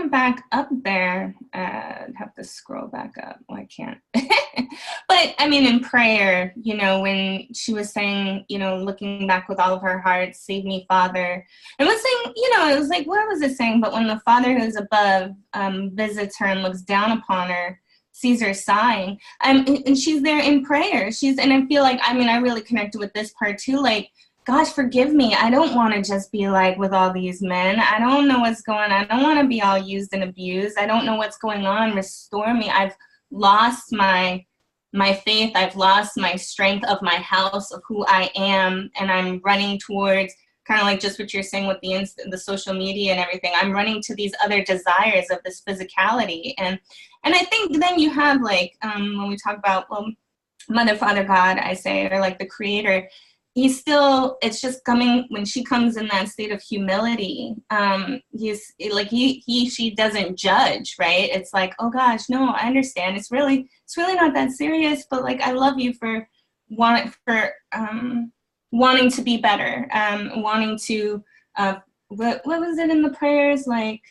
of back up there, I'd have to scroll back up. Well, I can't. But I mean, in prayer, you know, when she was saying, you know, looking back with all of her heart, save me, Father. And was saying, you know, it was like, what was it saying? But when the Father who's above visits her and looks down upon her, sees her sighing, and she's there in prayer. And I feel like, I mean, I really connected with this part too. Like, gosh, forgive me. I don't want to just be like with all these men. I don't know what's going on. I don't want to be all used and abused. I don't know what's going on. Restore me. I've lost my faith. I've lost my strength of my house, of who I am. And I'm running towards kind of like just what you're saying with the social media and everything. I'm running to these other desires of this physicality. And I think then you have like, when we talk about, well, Mother, Father, God, I say, or like the Creator, he's still, it's just coming, when she comes in that state of humility, he's like, she doesn't judge, right? It's like, oh gosh, no, I understand. It's really not that serious, but like, I love you for wanting to be better, wanting to, what was it in the prayers? Like,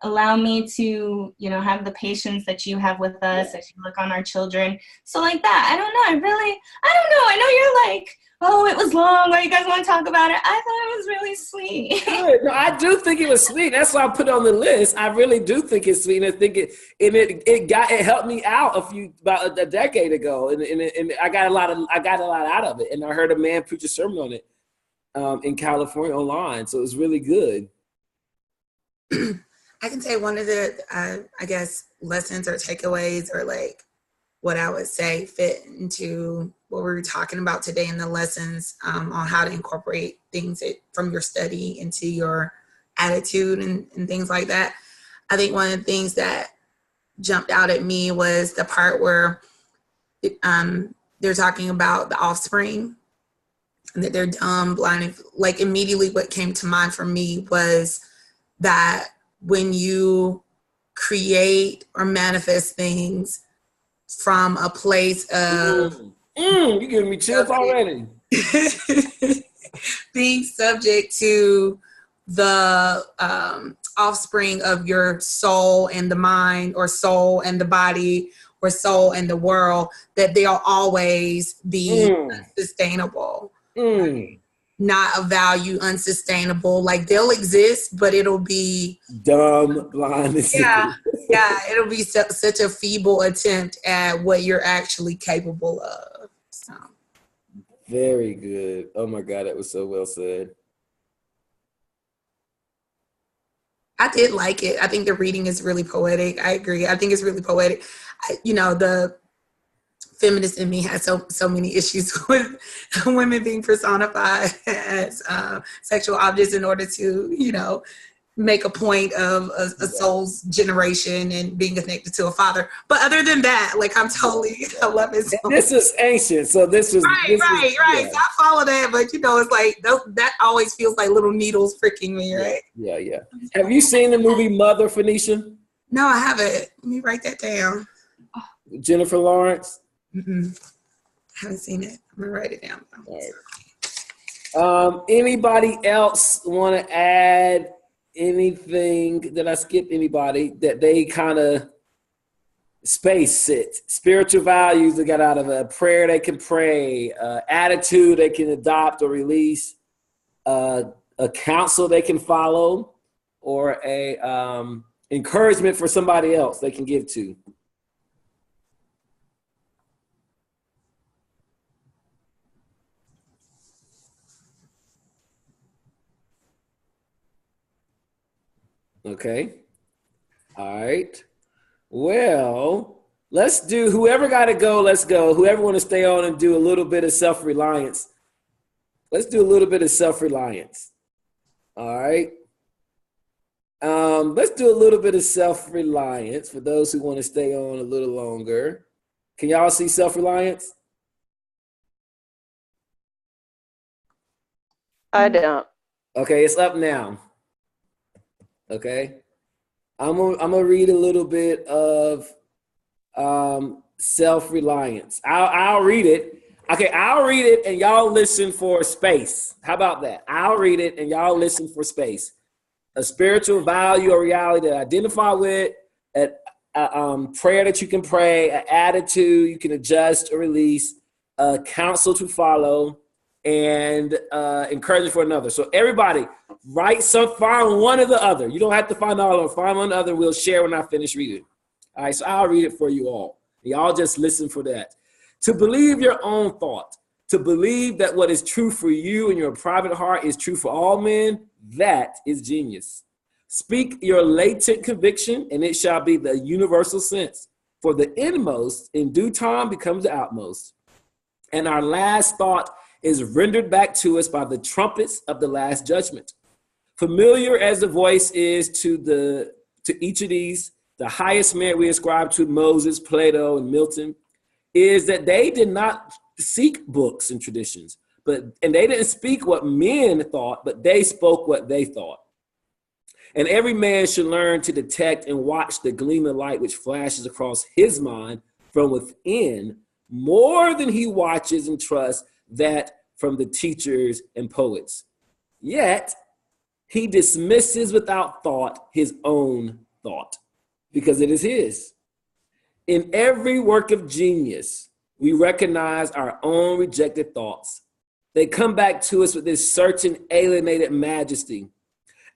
allow me to, you know, have the patience that you have with us as you look on our children. So like that, I don't know. I know you're like, oh, it was long, or you guys want to talk about it. I thought it was really sweet. Good. No, I do think it was sweet. That's why I put it on the list. I really do think it's sweet. And I think it helped me out about a decade ago. And I got a lot out of it. And I heard a man preach a sermon on it in California online. So it was really good. I can say one of the, I guess, lessons or takeaways, or like what I would say fit into what we were talking about today in the lessons, on how to incorporate things from your study into your attitude and things like that. I think one of the things that jumped out at me was the part where they're talking about the offspring and that they're dumb, blind. Like immediately what came to mind for me was that when you create or manifest things from a place of you're giving me chills already. Being subject to the offspring of your soul and the mind, or soul and the body, or soul and the world, that they'll always be unsustainable. Not of value, unsustainable. Like they'll exist, but it'll be dumb, blind. It'll be such a feeble attempt at what you're actually capable of. So. Very good. Oh my God, that was so well said. I did like it. I think the reading is really poetic. I agree. I think it's really poetic. The feminist in me has so many issues with women being personified as sexual objects in order to, make a point of a soul's generation and being connected to a father. But other than that, like I love it. This is ancient, so this was right. Yeah. So I follow that, but it's like that always feels like little needles pricking me, right? Yeah. Have you seen the movie Mother, Phoenicia? No, I haven't. Let me write that down. Jennifer Lawrence. I haven't seen it. I'm gonna write it down. All right. Anybody else want to add anything? Did I skip anybody that they kind of spiritual values they got out of a prayer they can pray, attitude they can adopt or release, a counsel they can follow, or a encouragement for somebody else they can give to? Okay. All right. Well, let's do, whoever got to go, let's go. Whoever want to stay on and do a little bit of self-reliance. Let's do a little bit of self-reliance. All right. Let's do a little bit of self-reliance for those who want to stay on a little longer. Can y'all see self-reliance? I don't. Okay, it's up now. Okay, I'm gonna read a little bit of self-reliance. I'll read it. Okay, I'll read it and y'all listen for space. How about that? I'll read it and y'all listen for space. A spiritual value or reality to identify with, a prayer that you can pray, an attitude you can adjust or release, a counsel to follow, and encouragement for another. So everybody, find one or the other. You don't have to find all of them. Find one other. We'll share when I finish reading. All right, so I'll read it for you all. Y'all just listen for that. To believe your own thought, to believe that what is true for you in your private heart is true for all men, that is genius. Speak your latent conviction, and it shall be the universal sense. For the inmost in due time becomes the outmost. And our last thought is rendered back to us by the trumpets of the last judgment. Familiar as the voice is to each of these, the highest merit we ascribe to Moses, Plato, and Milton is that they did not seek books and traditions, and they didn't speak what men thought, but they spoke what they thought. And every man should learn to detect and watch the gleam of light which flashes across his mind from within more than he watches and trusts that from the teachers and poets. Yet he dismisses without thought his own thought, because it is his. In every work of genius, we recognize our own rejected thoughts. They come back to us with this certain alienated majesty.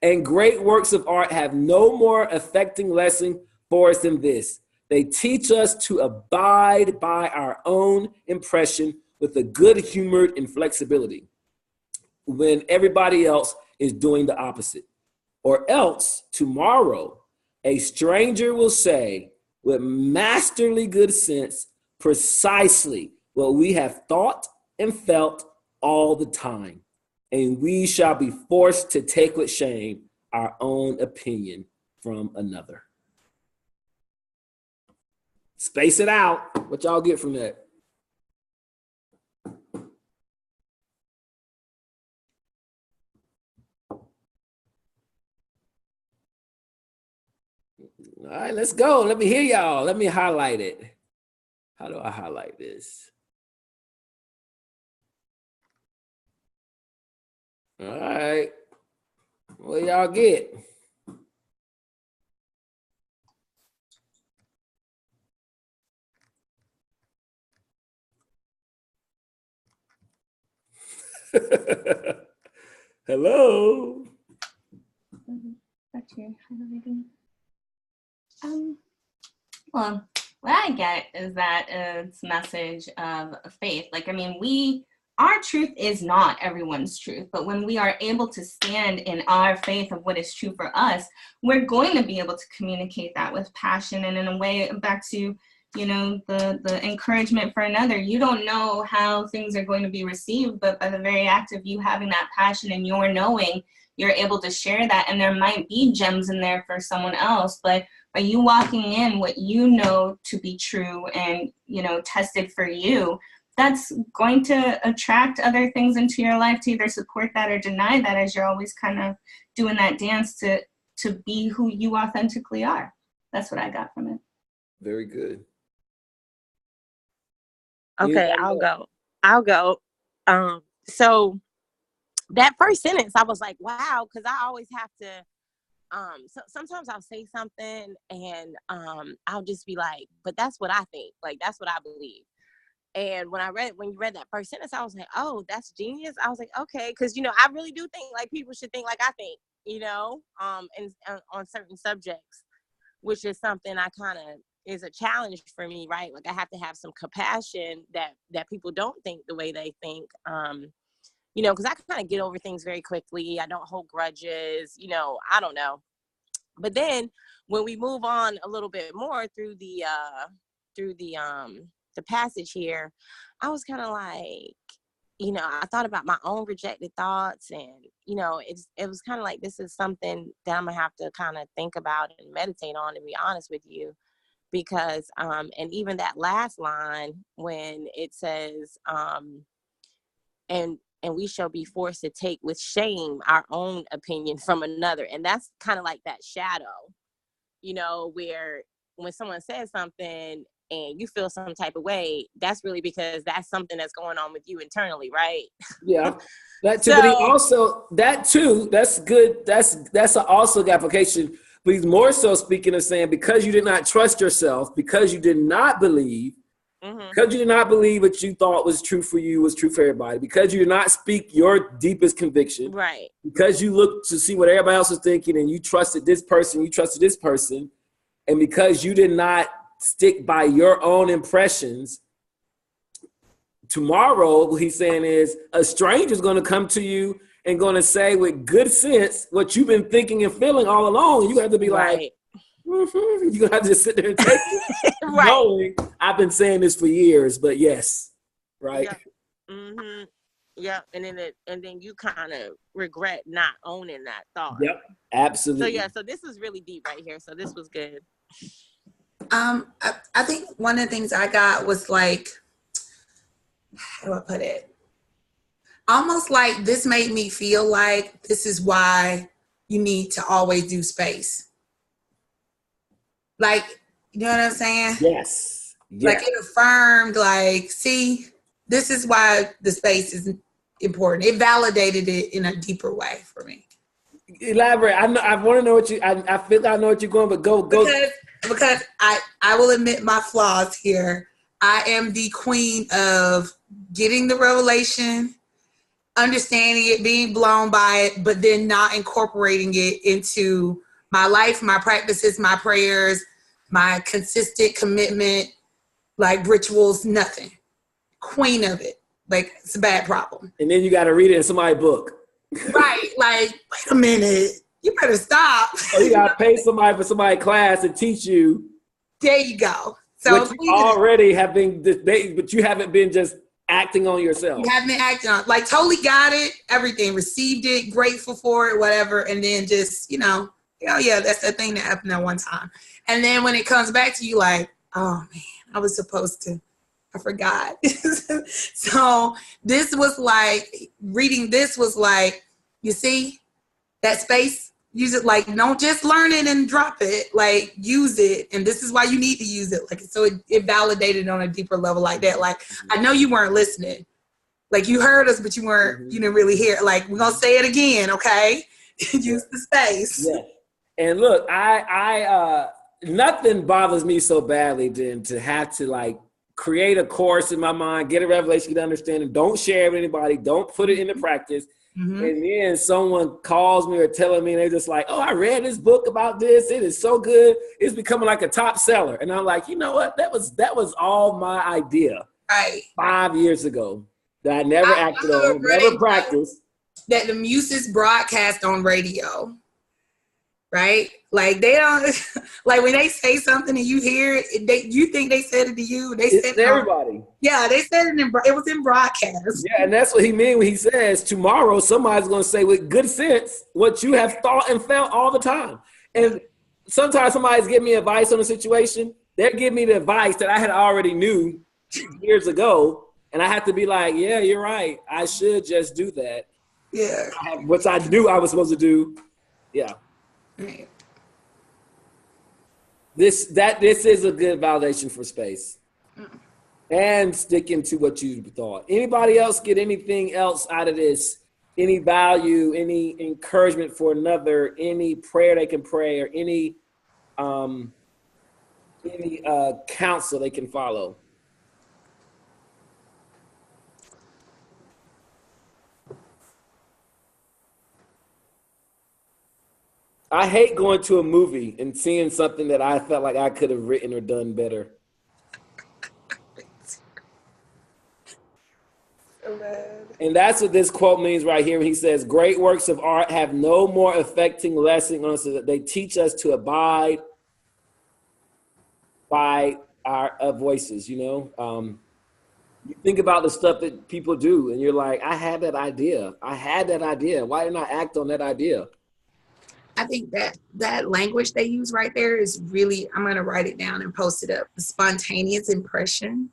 And great works of art have no more affecting lesson for us than this. They teach us to abide by our own impression with a good-humored inflexibility when everybody else is doing the opposite. Or else tomorrow, a stranger will say, with masterly good sense, precisely what we have thought and felt all the time. And we shall be forced to take with shame our own opinion from another. Space it out. What y'all get from that? All right, let's go. Let me hear y'all. Let me highlight it. How do I highlight this? All right. What y'all get? Hello. Well, what I get is that it's a message of faith. Like, I mean, our truth is not everyone's truth, but when we are able to stand in our faith of what is true for us, we're going to be able to communicate that with passion and in a way back to, you know, the encouragement for another. You don't know how things are going to be received, but by the very act of you having that passion and your knowing, you're able to share that. And there might be gems in there for someone else, but by you walking in what you know to be true and, you know, tested for you, that's going to attract other things into your life to either support that or deny that, as you're always kind of doing that dance to be who you authentically are. That's what I got from it. Very good. Okay, I'll go. So that first sentence, I was like, wow, because I always have to, so sometimes I'll say something and I'll just be like, but that's what I think. Like, that's what I believe. And when you read that first sentence, I was like, oh, that's genius. I was like, okay, because, you know, I really do think like people should think like I think, you know, and on certain subjects, which is something I kind of is a challenge for me, right? Like I have to have some compassion that people don't think the way they think, you know, because I kind of get over things very quickly. I don't hold grudges, you know, I don't know. But then when we move on a little bit more through the passage here, I was kind of like, you know, I thought about my own rejected thoughts, and, you know, it was kind of like, this is something that I'm gonna have to kind of think about and meditate on, to be honest with you, because and even that last line when it says and we shall be forced to take with shame our own opinion from another, and that's kind of like that shadow, you know, where when someone says something and you feel some type of way, that's really because that's something that's going on with you internally, right? Yeah, that too. So, but he also, that too, that's good. That's also the application. But he's more so speaking of saying, because you did not trust yourself, because you did not believe, because you did not believe what you thought was true for you was true for everybody, because you did not speak your deepest conviction, right? Because you looked to see what everybody else was thinking and you trusted this person, and because you did not stick by your own impressions, tomorrow what he's saying is a stranger's going to come to you and going to say with good sense what you've been thinking and feeling all along. You have to be like, you're going to have to just sit there and take it. Right. Knowing I've been saying this for years, but yes. Right. Yeah. Yeah. And then you kind of regret not owning that thought. Yep. Absolutely. So this was really deep right here. So this was good. I think one of the things I got was like, how do I put it? Almost like this made me feel like this is why you need to always do space. Like, you know what I'm saying? Yes. Like it affirmed, like, see, this is why the space is important. It validated it in a deeper way for me. Elaborate. I want to know what I feel I know what you're going, but go. Because I will admit my flaws here. I am the queen of getting the revelation, understanding it, being blown by it, but then not incorporating it into my life, my practices, my prayers, my consistent commitment, like rituals, nothing. Queen of it. Like, it's a bad problem. And then you got to read it in somebody's book. Right. Like, wait a minute. You better stop. Or you got to pay somebody for somebody's class and teach you There you go. So you already have been, but you haven't been just acting on yourself. You haven't been acting on, like totally got it, everything, received it, grateful for it, whatever, and then just, you know, oh yeah, that's the thing that happened at one time. And then when it comes back to you, like, oh man, I was supposed to, I forgot. So this was like, reading this was like, you see, that space, use it, like, don't just learn it and drop it, like use it. And this is why you need to use it. Like, so it validated on a deeper level like that. Like, I know you weren't listening. Like you heard us, but you weren't, you didn't really hear it. Like, we're going to say it again. Okay. Use the space. Yeah. And look, I nothing bothers me so badly than to have to like create a course in my mind, get a revelation, get understanding, don't share it with anybody, don't put it into practice. And then someone calls me or telling me, and they're just like, oh, I read this book about this. It is so good. It's becoming like a top seller. And I'm like, you know what? That was all my idea. Right. 5 years ago that I never acted on, never practiced. That the Muses broadcast on radio. Right? Like they don't, like when they say something and you hear it, you think they said it to you. They said it to everybody. Yeah, they said it it was in broadcast. Yeah, and that's what he means when he says tomorrow somebody's going to say with good sense what you have thought and felt all the time. And sometimes somebody's giving me advice on a situation. They're giving me the advice that I had already knew years ago, and I have to be like, yeah, you're right. I should just do that. Yeah, which I knew I was supposed to do. Yeah. Right. This is a good validation for space. And sticking to what you thought. Anybody else get anything else out of this? Any value, any encouragement for another, any prayer they can pray, or any counsel they can follow? I hate going to a movie and seeing something that I felt like I could have written or done better. So bad. And that's what this quote means right here when he says, great works of art have no more affecting lesson on us that they teach us to abide by our voices, you know? You think about the stuff that people do and you're like, I had that idea. Why didn't I act on that idea? I think that language they use right there is really, I'm going to write it down and post it up. The spontaneous impression.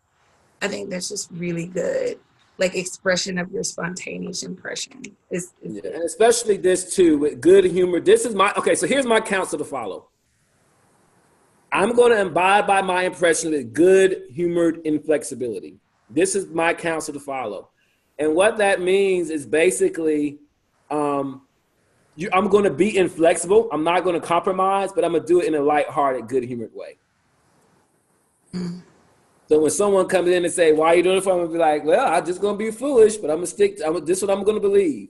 I think that's just really good. Like expression of your spontaneous impression. Yeah, and especially this too, with good humor. So here's my counsel to follow. I'm going to abide by my impression with good humored inflexibility. This is my counsel to follow. And what that means is basically, I'm going to be inflexible. I'm not going to compromise, but I'm going to do it in a lighthearted, good-humored way. So when someone comes in and say, why are you doing it for? I'm going to be like, well, I'm just going to be foolish, but this is what I'm going to believe.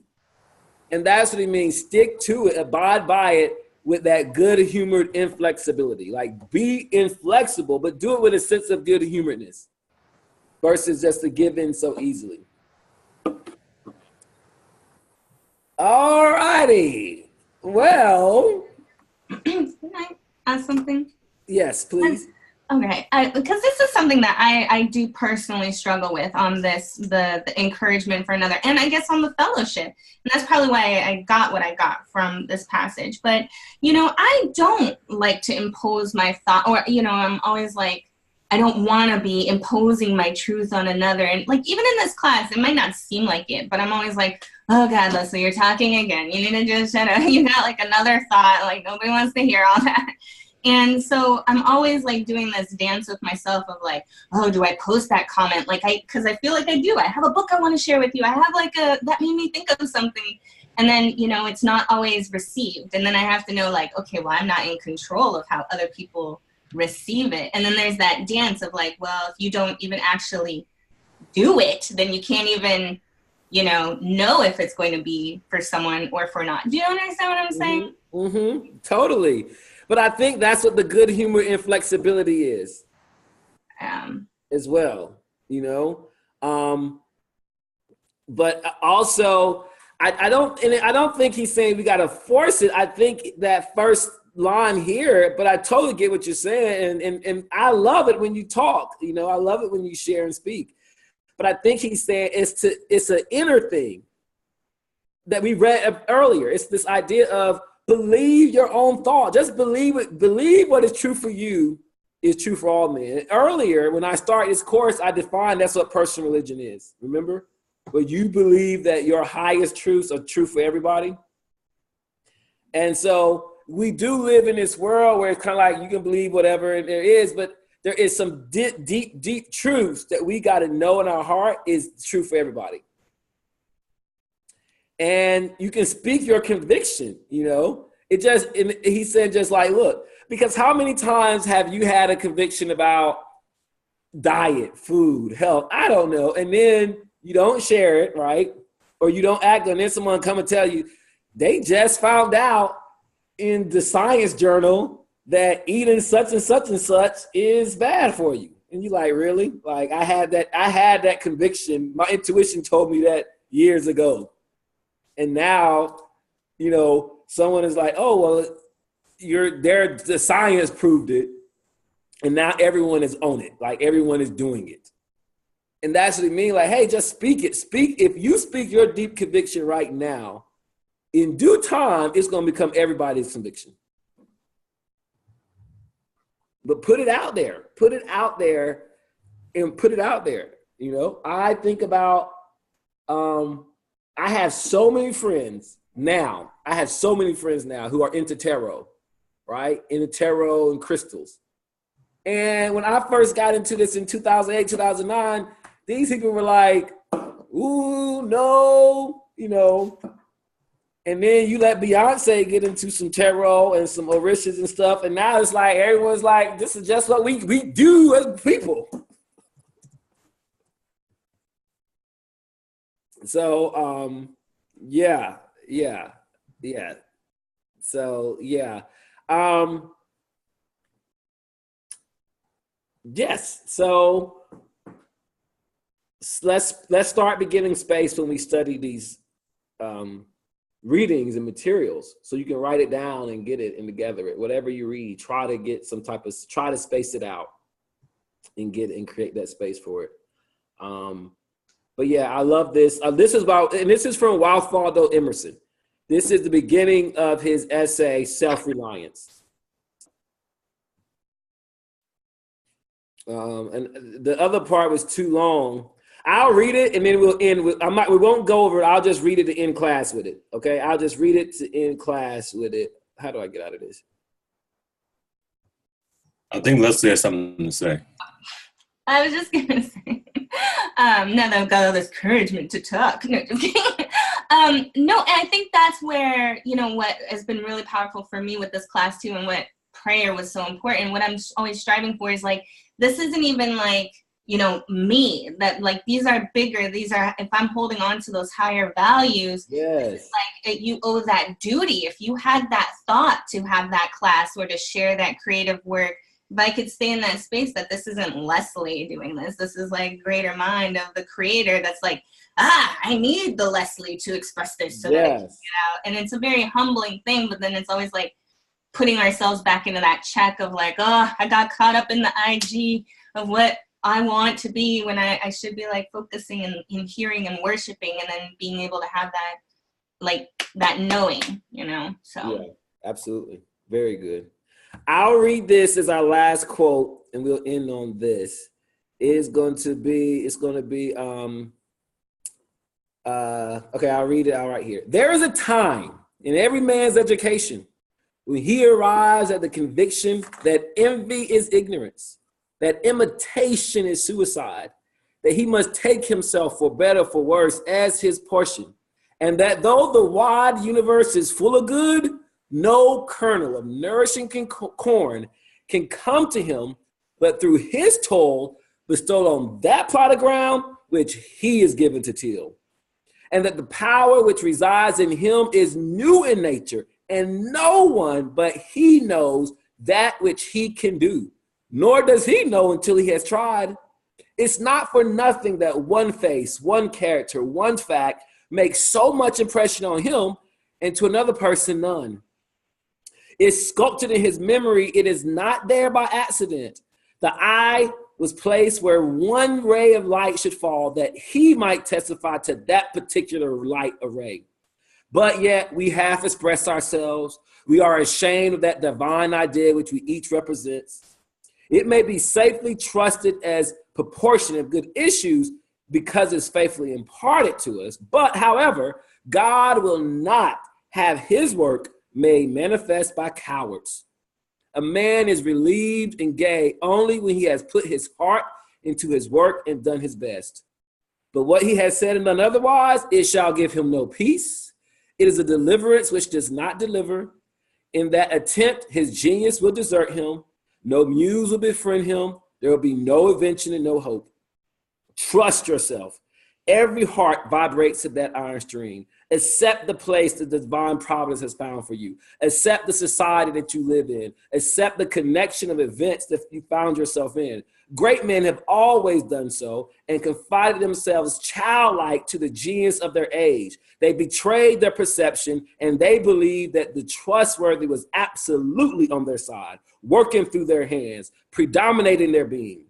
And that's what he means. Stick to it, abide by it with that good-humored inflexibility. Like be inflexible, but do it with a sense of good-humoredness versus just to give in so easily. All righty. Well. Can I ask something? Yes, please. Okay, because this is something that I do personally struggle with on this, the encouragement for another, and I guess on the fellowship. And that's probably why I got what I got from this passage. But, you know, I don't like to impose my thought, or, you know, I'm always like, I don't want to be imposing my truth on another. And like, even in this class, it might not seem like it, but I'm always like, oh God, Leslie, you're talking again. You need to just shut up. You got like another thought, like nobody wants to hear all that. And so I'm always like doing this dance with myself of like, oh, do I post that comment? Like because I feel like I do. I have a book I want to share with you. I have like that made me think of something. And then, you know, it's not always received. And then I have to know like, okay, well, I'm not in control of how other people receive it. And then there's that dance of like, well, if you don't even actually do it, then you can't even, you know if it's going to be for someone or for not. Do you understand what I'm saying? Mm-hmm. Totally. But I think that's what the good humor inflexibility is as well, you know? But also, I don't think he's saying we got to force it. I think that first line here, but I totally get what you're saying. And I love it when you talk, you know, I love it when you share and speak. But I think he's saying it's an inner thing that we read earlier. It's this idea of believe your own thought. Just believe what is true for you is true for all men. And earlier, when I started this course, I defined that's what personal religion is. Remember? Where you believe that your highest truths are true for everybody. And so we do live in this world where it's kind of like you can believe whatever there is, but there is some deep truths that we got to know in our heart is true for everybody. And you can speak your conviction, you know. He said just like, look, because how many times have you had a conviction about diet, food, health? I don't know. And then you don't share it, right? Or you don't act on it. Then someone come and tell you, they just found out in the science journal that eating such and such and such is bad for you. And you're like, really? Like I had that conviction. My intuition told me that years ago. And now, you know, someone is like, oh, well, the science proved it. And now everyone is on it. Like everyone is doing it. And that's what it means. Like, hey, just speak it. If you speak your deep conviction right now, in due time, it's going to become everybody's conviction. But put it out there. Put it out there and put it out there. You know, I think about, I have so many friends now. Who are into tarot, right? Into tarot and crystals. And when I first got into this in 2008, 2009, these people were like, ooh, no, you know. And then you let Beyonce get into some tarot and some orishas and stuff. And now it's like, everyone's like, this is just what we do as people. So, yeah. So, yeah. Yes. So let's start beginning space when we study these readings and materials, so you can write it down and get it and together it. Whatever you read, try to space it out and get it and create that space for it. But yeah, I love this. This is from Ralph Waldo Emerson. This is the beginning of his essay, Self-Reliance. And the other part was too long. I'll read it and then we'll end with, we won't go over it. I'll just read it to end class with it. Okay. I'll just read it to end class with it. How do I get out of this? I think Leslie has something to say. I was just going to say, now that I've got all this encouragement to talk. No, and I think that's where, you know, what has been really powerful for me with this class too, and what prayer was so important. What I'm always striving for is like, this isn't even like, you know, me, that like, these are bigger. These are, if I'm holding on to those higher values, yes, it's like you owe that duty. If you had that thought to have that class or to share that creative work, if I could stay in that space that this isn't Leslie doing this is like greater mind of the creator that's like, I need the Leslie to express this so that I can get out. And it's a very humbling thing, but then it's always like putting ourselves back into that check of like, oh, I got caught up in the IG of what I want to be when I should be like focusing in hearing and worshiping, and then being able to have that, like that knowing, you know, so. Yeah, absolutely. Very good. I'll read this as our last quote and we'll end on this. It's going to be, okay, I'll read it out right here. There is a time in every man's education when he arrives at the conviction that envy is ignorance, that imitation is suicide, that he must take himself for better, for worse, as his portion, and that though the wide universe is full of good, no kernel of nourishing corn can come to him but through his toil bestowed on that plot of ground which he is given to till, and that the power which resides in him is new in nature, and no one but he knows that which he can do, nor does he know until he has tried. It's not for nothing that one face, one character, one fact makes so much impression on him, and to another person none. It's sculpted in his memory. It is not there by accident. The eye was placed where one ray of light should fall, that he might testify to that particular light array. But yet we half express ourselves. We are ashamed of that divine idea which we each represents. It may be safely trusted as proportion of good issues because it's faithfully imparted to us. But however, God will not have his work made manifest by cowards. A man is relieved and gay only when he has put his heart into his work and done his best. But what he has said and done otherwise, it shall give him no peace. It is a deliverance which does not deliver. In that attempt, his genius will desert him. No muse will befriend him. There will be no invention and no hope. Trust yourself. Every heart vibrates to that iron string. Accept the place that the divine providence has found for you. Accept the society that you live in. Accept the connection of events that you found yourself in. Great men have always done so and confided themselves childlike to the genius of their age. They betrayed their perception and they believed that the trustworthy was absolutely on their side, working through their hands, predominating their being.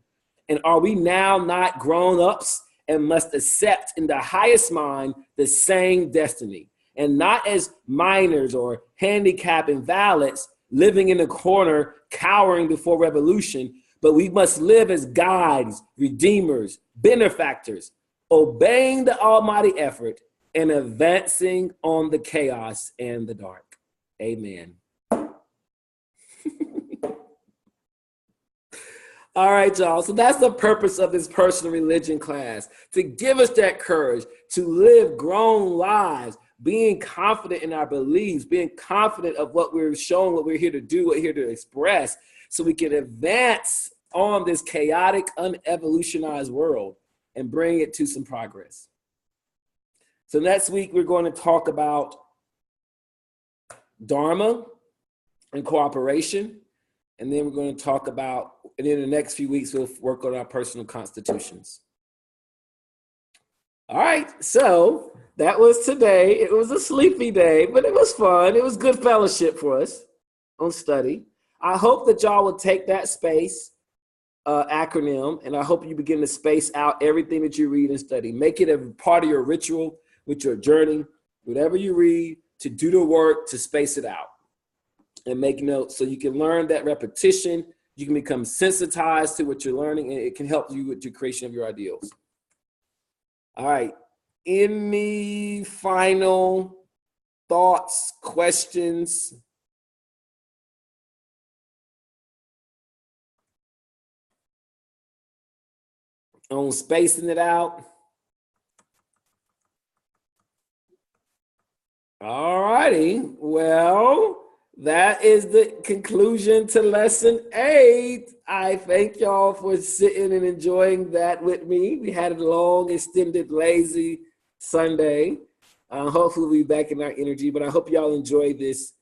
And are we now not grown-ups and must accept in the highest mind the same destiny, and not as minors or handicapped invalids living in a corner cowering before revolution, but we must live as guides, redeemers, benefactors, obeying the almighty effort and advancing on the chaos and the dark. Amen. All right, y'all. So that's the purpose of this personal religion class, to give us that courage to live grown lives, being confident in our beliefs, being confident of what we're showing, what we're here to do, what we're here to express, so we can advance on this chaotic, unevolutionized world and bring it to some progress. So next week, we're going to talk about Dharma and cooperation. And then we're going to talk about, and in the next few weeks, we'll work on our personal constitutions. All right, so that was today. It was a sleepy day, but it was fun. It was good fellowship for us on study. I hope that y'all will take that SPACE acronym, and I hope you begin to space out everything that you read and study. Make it a part of your ritual with your journey, whatever you read, to do the work, to space it out and make notes so you can learn that repetition. You can become sensitized to what you're learning, and it can help you with the creation of your ideals. All right. Any final thoughts, questions? On spacing it out? All righty. Well, that is the conclusion to lesson 8. I thank y'all for sitting and enjoying that with me. We had a long, extended, lazy Sunday. Hopefully we'll be back in our energy, but I hope y'all enjoy this,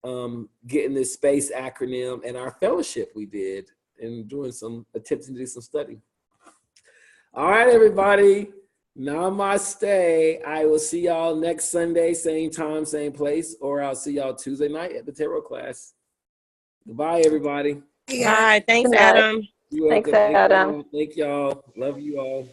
getting this SPACE acronym and our fellowship we did and attempting to do some study. All right, everybody. Namaste. I will see y'all next Sunday, same time, same place, or I'll see y'all Tuesday night at the tarot class. Goodbye, everybody. Bye. Thanks, Adam. Thanks, Adam. Thank y'all. Love you all.